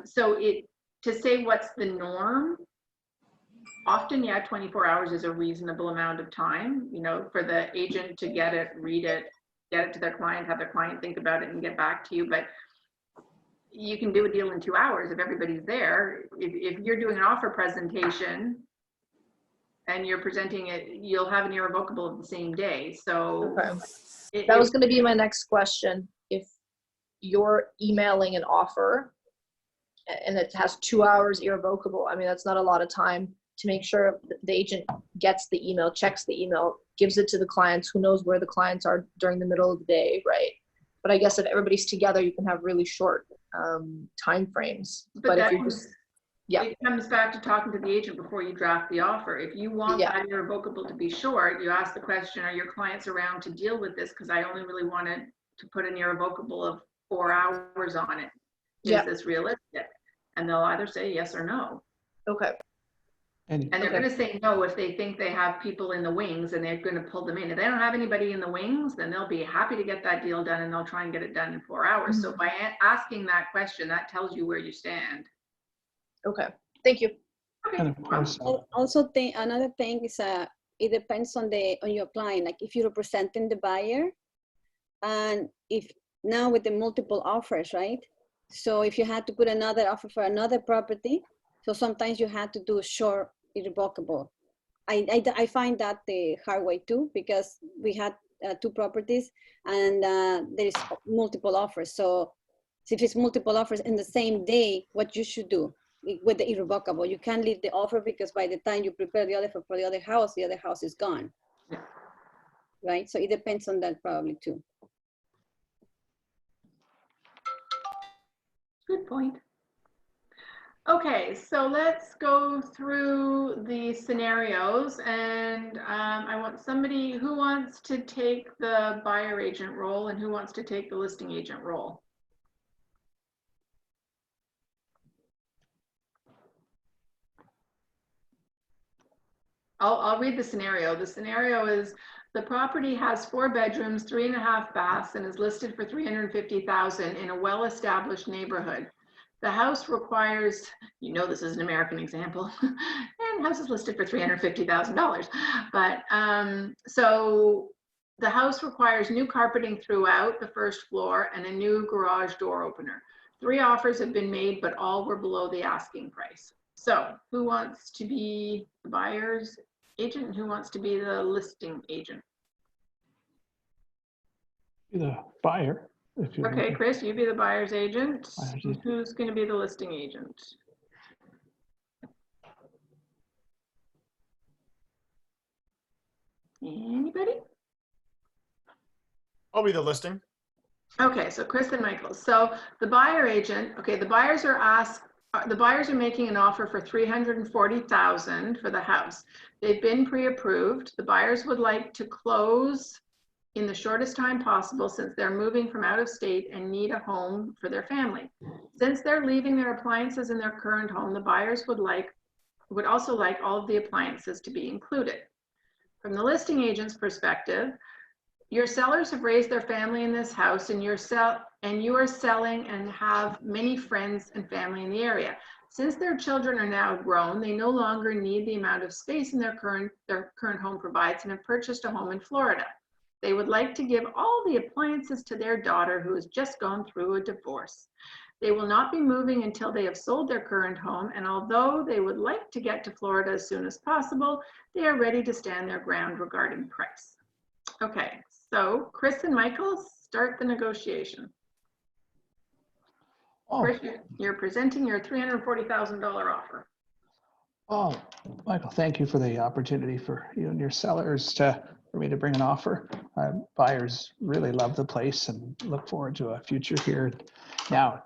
A: So to say what's the norm, often, yeah, 24 hours is a reasonable amount of time, you know, for the agent to get it, read it, get it to their client, have their client think about it and get back to you. But you can do a deal in 2 hours if everybody's there. If you're doing an offer presentation and you're presenting it, you'll have an irrevocable the same day. So
K: okay. That was going to be my next question. If you're emailing an offer and it has 2 hours irrevocable, I mean, that's not a lot of time to make sure the agent gets the email, checks the email, gives it to the clients, who knows where the clients are during the middle of the day, right? But I guess if everybody's together, you can have really short time frames. But if you're just, yeah.
A: It comes back to talking to the agent before you draft the offer. If you want that irrevocable to be short, you ask the question, are your clients around to deal with this? Because I only really wanted to put an irrevocable of 4 hours on it. Is this realistic? And they'll either say yes or no.
K: Okay.
A: And they're going to say no if they think they have people in the wings and they're going to pull them in. If they don't have anybody in the wings, then they'll be happy to get that deal done and they'll try and get it done in 4 hours. So by asking that question, that tells you where you stand.
K: Okay, thank you.
A: Okay.
D: And of course,
G: Also, another thing is it depends on your client. Like if you're representing the buyer, and if now with the multiple offers, right? So if you had to put another offer for another property, so sometimes you had to do short irrevocable. I find that the hard way too, because we had 2 properties and there is multiple offers. So if it's multiple offers in the same day, what you should do with the irrevocable, you can't leave the offer because by the time you prepare the other for the other house is gone. Right? So it depends on that probably too.
A: Good point. Okay, so let's go through the scenarios, and I want somebody who wants to take the buyer agent role and who wants to take the listing agent role. I'll read the scenario. The scenario is the property has 4 bedrooms, 3.5 baths, and is listed for $350,000 in a well-established neighborhood. The house requires, you know, this is an American example, and house is listed for $350,000. But so the house requires new carpeting throughout the first floor and a new garage door opener. 3 offers have been made, but all were below the asking price. So who wants to be the buyer's agent and who wants to be the listing agent?
D: be the buyer. If you
A: Okay, Chris, you be the buyer's agent.
D: Buyer's agent.
A: Who's going to be the listing agent? Anybody?
J: I'll be the listing.
A: Okay, so Chris and Michael. So the buyer agent, okay, the buyers are making an offer for $340,000 for the house. They've been pre-approved. The buyers would like to close in the shortest time possible since they're moving from out of state and need a home for their family. Since they're leaving their appliances in their current home, the buyers would also like all of the appliances to be included. From the listing agent's perspective, your sellers have raised their family in this house and you are selling and have many friends and family in the area. Since their children are now grown, they no longer need the amount of space in their current home provides and have purchased a home in Florida. They would like to give all the appliances to their daughter who has just gone through a divorce. They will not be moving until they have sold their current home, and although they would like to get to Florida as soon as possible, they are ready to stand their ground regarding price. Okay, so Chris and Michael, start the negotiation.
D: Oh.
A: Chris, you're presenting your $340,000 offer.
D: Oh, Michael, thank you for the opportunity for you and your sellers for me to bring an offer. Buyers really love the place and look forward to a future here. Now,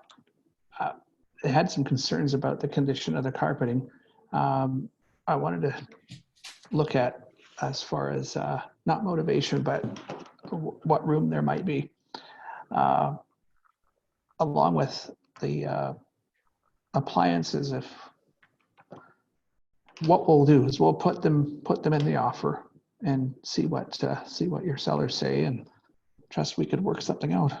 D: they had some concerns about the condition of the carpeting. I wanted to look at as far as not motivation, but what room there might be, along with the appliances. If what we'll do is we'll put them in the offer and see what your sellers say, and trust we could work something out.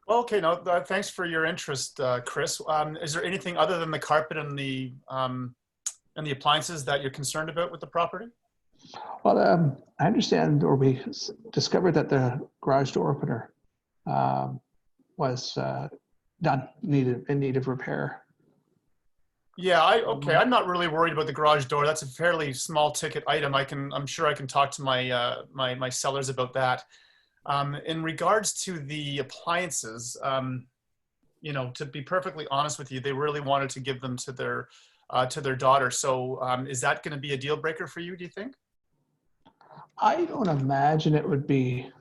J: Well, okay, no, thanks for your interest, Chris. Is there anything other than the carpet and the appliances that you're concerned about with the property?
D: Well, I understand, or we discovered that the garage door opener was in need of repair.
J: Yeah, I'm not really worried about the garage door. That's a fairly small ticket item. I'm sure I can talk to my my sellers about that. In regards to the appliances, you know, to be perfectly honest with you, they really wanted to give them to their daughter. So is that going to be a deal breaker for you, do you think?
D: I don't imagine it would be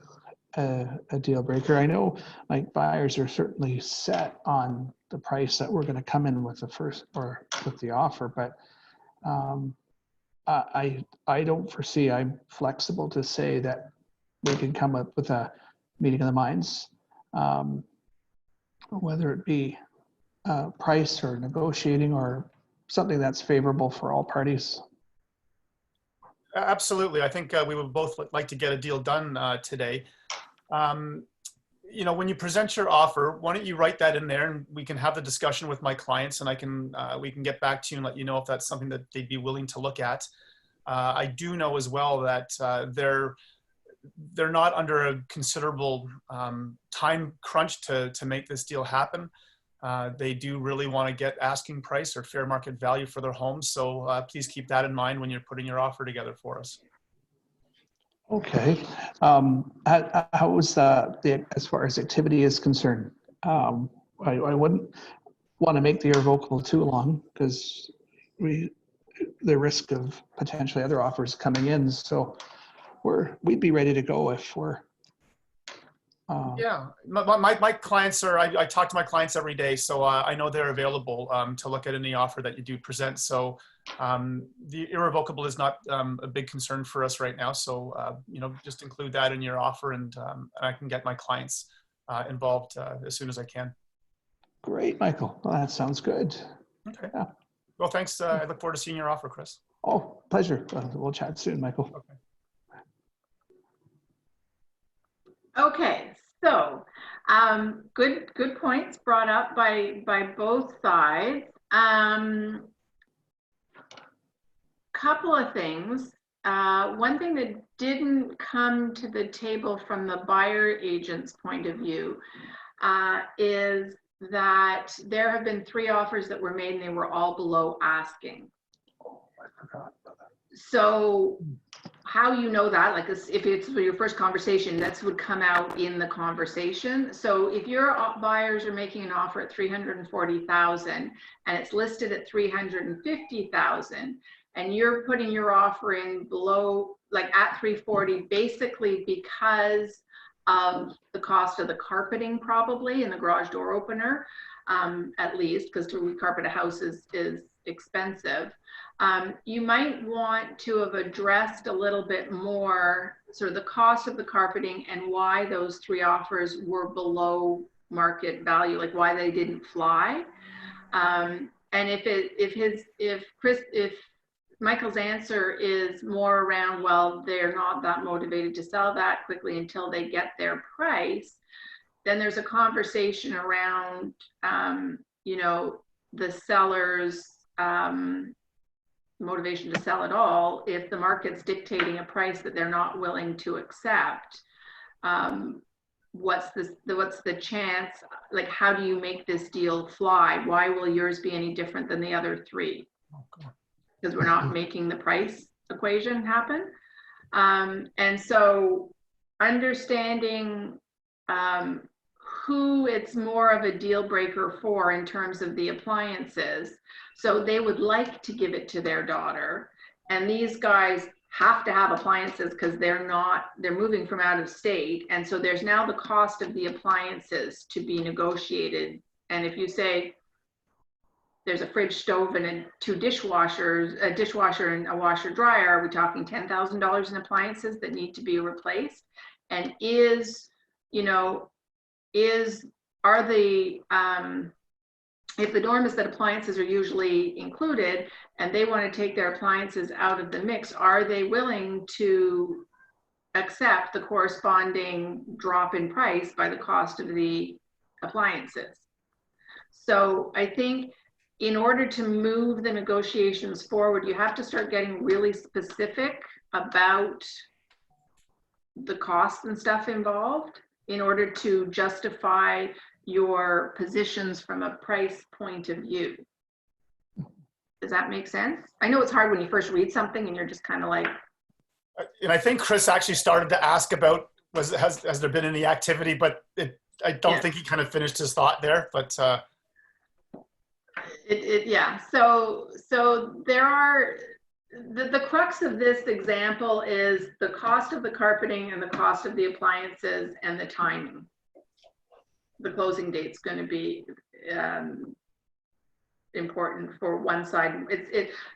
D: a deal breaker. I know like buyers are certainly set on the price that we're going to come in with the first or with the offer, but I don't foresee. I'm flexible to say that we can come up with a meeting of the minds, whether it be price or negotiating or something that's favorable for all parties.
J: Absolutely. I think we would both like to get a deal done today. You know, when you present your offer, why don't you write that in there and we can have the discussion with my clients, and I can we can get back to you and let you know if that's something that they'd be willing to look at. I do know as well that they're not under a considerable time crunch to make this deal happen. They do really want to get asking price or fair market value for their home. So please keep that in mind when you're putting your offer together for us.
D: Okay. How was the as far as activity is concerned? I wouldn't want to make the irrevocable too long because the risk of potentially other offers coming in. So we'd be ready to go if we're.
J: Yeah, my clients are, I talk to my clients every day, so I know they're available to look at any offer that you do present. So the irrevocable is not a big concern for us right now. So, you know, just include that in your offer, and I can get my clients involved as soon as I can.
D: Great, Michael. Well, that sounds good.
J: Okay.
D: Yeah.
J: Well, thanks. I look forward to seeing your offer, Chris.
D: Oh, pleasure. We'll chat soon, Michael.
J: Okay.
A: Okay, so good points brought up by both sides. Couple of things. One thing that didn't come to the table from the buyer agent's point of view is that there have been 3 offers that were made and they were all below asking.
D: Oh, I forgot about that.
A: So how you know that, like if it's your first conversation, that would come out in the conversation. So if your buyers are making an offer at 340,000 and it's listed at 350,000 and you're putting your offer in below, like at 340, basically because of the cost of the carpeting probably and the garage door opener, at least, because to recarpet a house is expensive. You might want to have addressed a little bit more sort of the cost of the carpeting and why those 3 offers were below market value, like why they didn't fly. And if Michael's answer is more around, well, they're not that motivated to sell that quickly until they get their price, then there's a conversation around, you know, the seller's motivation to sell at all. If the market's dictating a price that they're not willing to accept, what's the chance? Like, how do you make this deal fly? Why will yours be any different than the other 3? Because we're not making the price equation happen. And so understanding who it's more of a deal breaker for in terms of the appliances. So they would like to give it to their daughter. And these guys have to have appliances because they're moving from out of state. And so there's now the cost of the appliances to be negotiated. And if you say there's a fridge, stove, and 2 dishwashers, a dishwasher and a washer dryer, are we talking $10,000 in appliances that need to be replaced? And if the norm is that appliances are usually included and they want to take their appliances out of the mix, are they willing to accept the corresponding drop in price by the cost of the appliances? So I think in order to move the negotiations forward, you have to start getting really specific about the costs and stuff involved in order to justify your positions from a price point of view. Does that make sense? I know it's hard when you first read something and you're just kind of like.
J: And I think Chris actually started to ask about, has there been any activity, but I don't think he kind of finished his thought there, but.
A: Yeah, so there are, the crux of this example is the cost of the carpeting and the cost of the appliances and the timing. The closing date's going to be important for one side.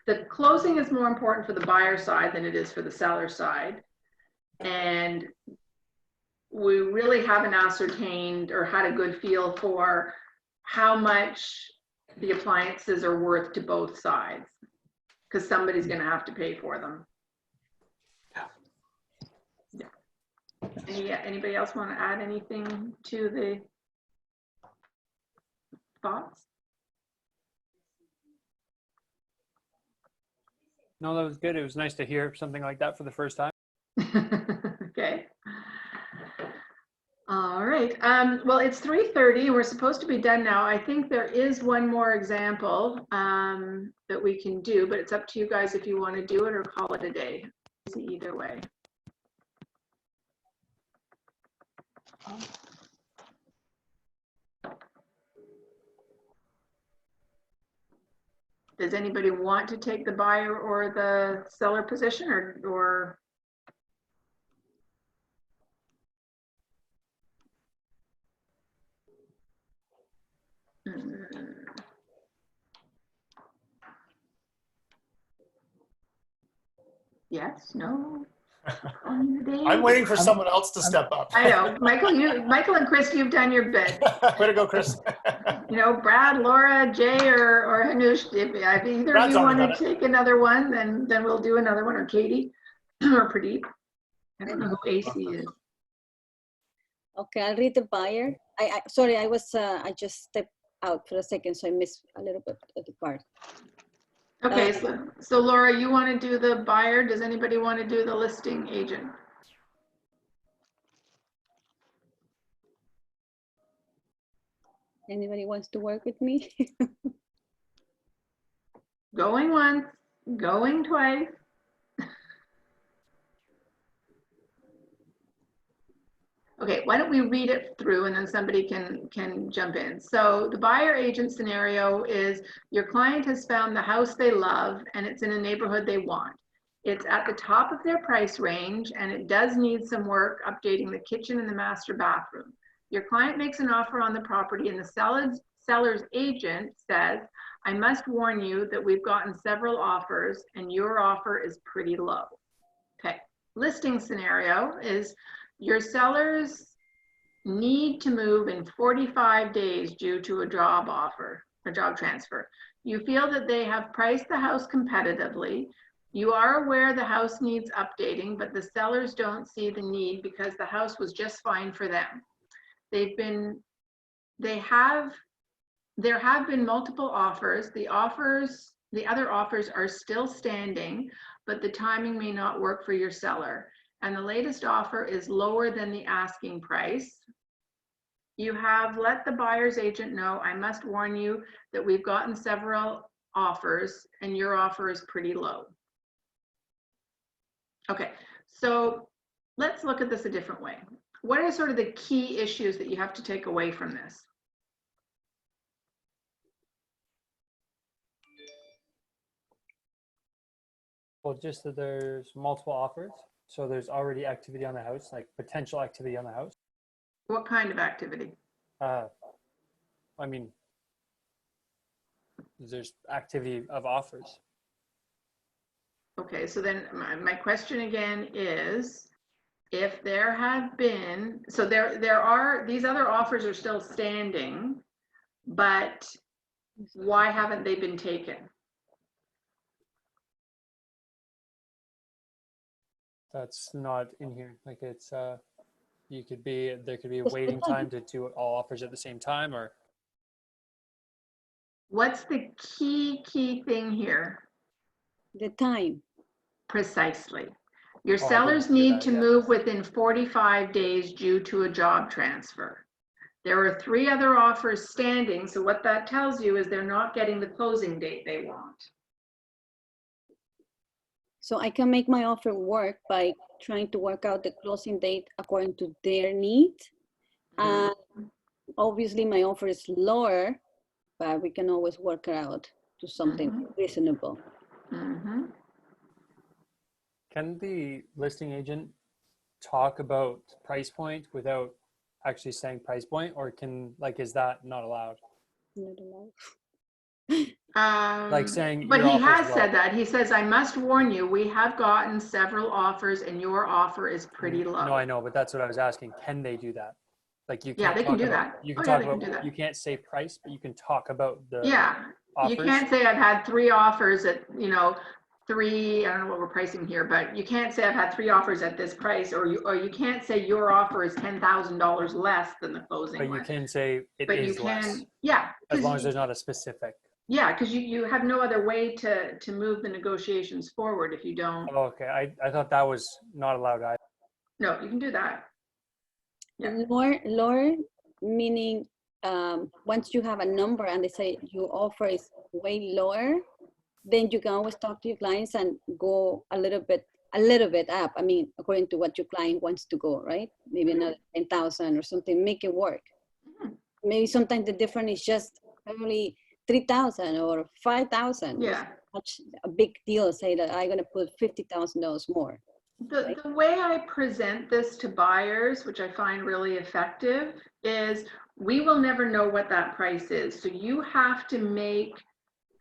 A: The closing is more important for the buyer side than it is for the seller side. And we really haven't ascertained or had a good feel for how much the appliances are worth to both sides, because somebody's going to have to pay for them. Yeah. Anybody else want to add anything to the thoughts?
C: No, that was good. It was nice to hear something like that for the first time.
A: Okay. All right. Well, it's 3:30. We're supposed to be done now. I think there is one more example that we can do, but it's up to you guys if you want to do it or call it a day. Either way. Does anybody want to take the buyer or the seller position, or yes, no?
J: I'm waiting for someone else to step up.
A: I know, Michael and Chris, you've done your bit.
J: Way to go, Chris.
A: Brad, Laura, Jay, or Hanush, if either of you want to take another one, then we'll do another one, or Katie, or Pradeep. I don't know who AC is.
G: Okay, I'll read the buyer. Sorry, I just stepped out for a second, so I missed a little bit of the part.
A: Okay, so Laura, you want to do the buyer? Does anybody want to do the listing agent?
G: Anybody wants to work with me?
A: Going once, going twice. Okay, why don't we read it through and then somebody can jump in. So the buyer agent scenario is your client has found the house they love and it's in a neighborhood they want. It's at the top of their price range and it does need some work updating the kitchen and the master bathroom. Your client makes an offer on the property and the seller's agent says, I must warn you that we've gotten several offers and your offer is pretty low. Okay, listing scenario is your sellers need to move in 45 days due to a job transfer. You feel that they have priced the house competitively. You are aware the house needs updating, but the sellers don't see the need because the house was just fine for them. There have been multiple offers. The other offers are still standing, but the timing may not work for your seller. And the latest offer is lower than the asking price. You have let the buyer's agent know, I must warn you that we've gotten several offers and your offer is pretty low. Okay, so let's look at this a different way. what are sort of the key issues that you have to take away from this?
C: Well, just that there's multiple offers. So there's already activity on the house, like potential activity on the house.
A: What kind of activity?
C: I mean, there's activity of offers.
A: Okay, so then my question again is, if there have been, so there are, these other offers are still standing, but why haven't they been taken?
C: That's not in here. Like it's, there could be a waiting time to do all offers at the same time, or.
A: What's the key thing here?
G: The time.
A: Precisely. Your
C: Oh, I
A: sellers
C: didn't hear
A: need
C: that,
A: to
C: yeah.
A: move within 45 days due to a job transfer. There are 3 other offers standing, so what that tells you is they're not getting the closing date they want.
G: So I can make my offer work by trying to work out the closing date according to their need. And obviously my offer is lower, but we can always work it out to something reasonable.
C: Can the listing agent talk about price point without actually saying price point, or can, like, is that not allowed?
G: Not allowed.
C: Like saying,
A: but
C: your
A: he
C: offer
A: has
C: is low.
A: said that. He says, I must warn you, we have gotten several offers and your offer is pretty low.
C: No, I know, but that's what I was asking. Can they do that? Like you
A: Yeah,
C: can't
A: they can
C: talk
A: do
C: about,
A: that.
C: you can
A: Oh, yeah,
C: talk
A: they can
C: about,
A: do that.
C: you can't say price, but you can talk about the
A: Yeah,
C: offers.
A: you can't say I've had 3 offers at, you know, 3, I don't know what we're pricing here, but you can't say I've had 3 offers at this price, or you can't say your offer is $10,000 less than the closing
C: But you
A: one.
C: can say it
A: But you
C: is less,
A: can, yeah.
C: as long as there's not a specific.
A: Yeah, because you have no other way to move the negotiations forward if you don't.
C: Oh, okay, I thought that was not allowed either.
A: No, you can do that. Yeah.
G: Lower meaning once you have a number and they say your offer is way lower, then you can always talk to your clients and go a little bit up. I mean, according to what your client wants to go, right? Maybe another 10,000 or something, make it work. Maybe sometimes the difference is just probably 3,000 or 5,000.
A: Yeah.
G: Much a big deal. Say that I'm gonna put $50,000 more.
A: The way I present this to buyers, which I find really effective, is we will never know what that price is. So you have to make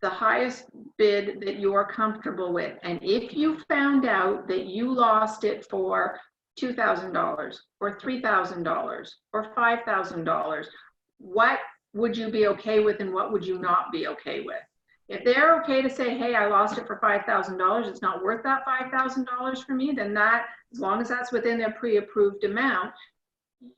A: the highest bid that you're comfortable with. And if you found out that you lost it for $2,000 or $3,000 or $5,000, what would you be okay with and what would you not be okay with? If they're okay to say, hey, I lost it for $5,000, it's not worth that $5,000 for me, then that, as long as that's within their pre-approved amount,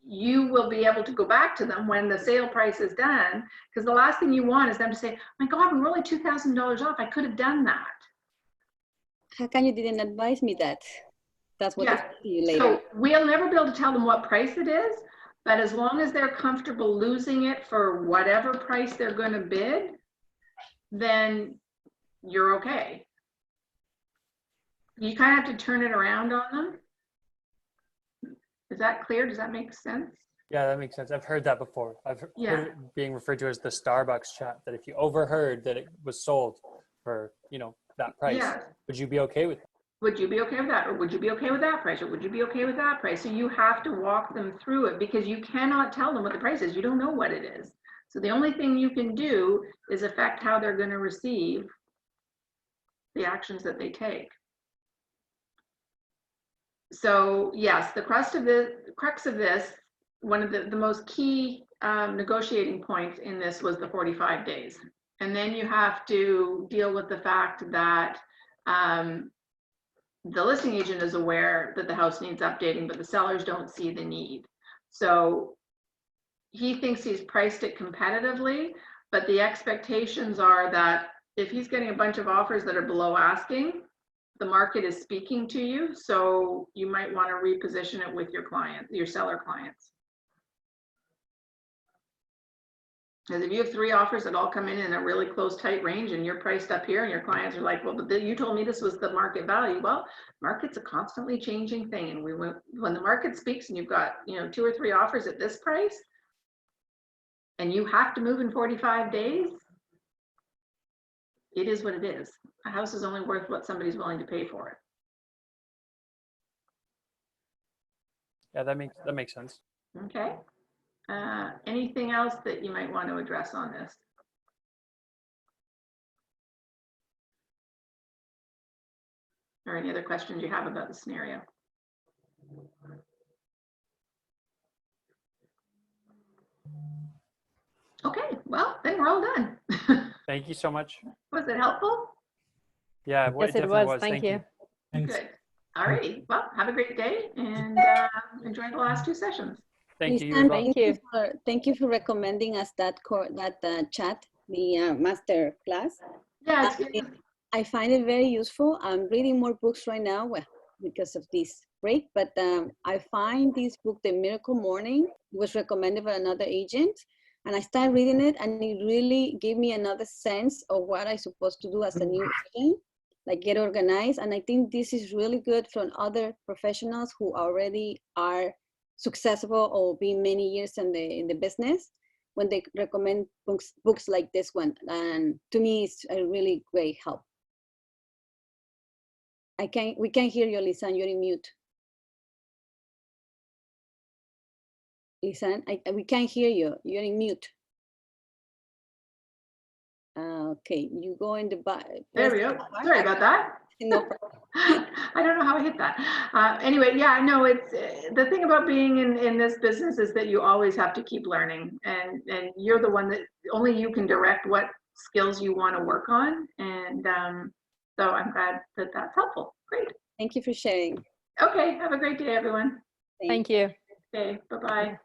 A: you will be able to go back to them when the sale price is done, because the last thing you want is them to say, my God, we're only $2,000 off. I could have done that.
G: How come you didn't advise me that? That's what
A: Yeah.
G: they say to you later.
A: So we'll never be able to tell them what price it is, but as long as they're comfortable losing it for whatever price they're going to bid, then you're okay. You kind of have to turn it around on them. Is that clear? Does that make sense?
C: Yeah, that makes sense. I've heard that before. I've heard it being referred to as the Starbucks chat, that if you overheard that it was sold for, you know, that price,
A: Yeah.
C: would you be okay with it?
A: Would you be okay with that? Or would you be okay with that price? Or would you be okay with that price? So you have to walk them through it, because you cannot tell them what the price is. You don't know what it is. So the only thing you can do is affect how they're going to receive the actions that they take. So yes, the crux of this, one of the most key negotiating points in this was the 45 days. And then you have to deal with the fact that the listing agent is aware that the house needs updating, but the sellers don't see the need. So he thinks he's priced it competitively, but the expectations are that if he's getting a bunch of offers that are below asking, the market is speaking to you. So you might want to reposition it with your client, your seller clients. Because if you have 3 offers that all come in a really close, tight range, and you're priced up here, and your clients are like, well, but you told me this was the market value. Well, market's a constantly changing thing, and when the market speaks, and you've got 2 or 3 offers at this price, and you have to move in 45 days, it is what it is. A house is only worth what somebody's willing to pay for it.
C: Yeah, that makes sense.
A: Okay. Anything else that you might want to address on this? Or any other questions you have about the scenario? Okay, well, then we're all done.
C: Thank you so much.
A: Was it helpful?
C: Yeah,
I: Yes, it
C: definitely
I: was. Thank you.
A: Good. All righty. Well, have a great day and enjoy the last 2 sessions.
C: Thank you.
G: Lizanne,
I: Thank you.
G: thank you for recommending us that chat, the master class.
A: Yeah, it's
G: I find it very useful. I'm reading more books right now, well, because of this break, but I find this book, The Miracle Morning, was recommended by another agent, and I started reading it, and it really gave me another sense of what I'm supposed to do as a new agent, like get organized. And I think this is really good from other professionals who already are successful or been many years in the business, when they recommend books like this one. And to me, it's a really great help. We can't hear you, Lizanne, you're in mute. Lizanne, we can't hear you, you're in mute. Okay, you go in the back.
A: There we go. Sorry about that.
G: No problem.
A: I don't know how I hit that. Anyway, yeah, no, it's the thing about being in this business is that you always have to keep learning, and you're the one that only you can direct what skills you want to work on. And so I'm glad that that's helpful. Great.
G: Thank you for sharing.
A: Okay, have a great day, everyone.
I: Thank you.
A: Okay, bye-bye.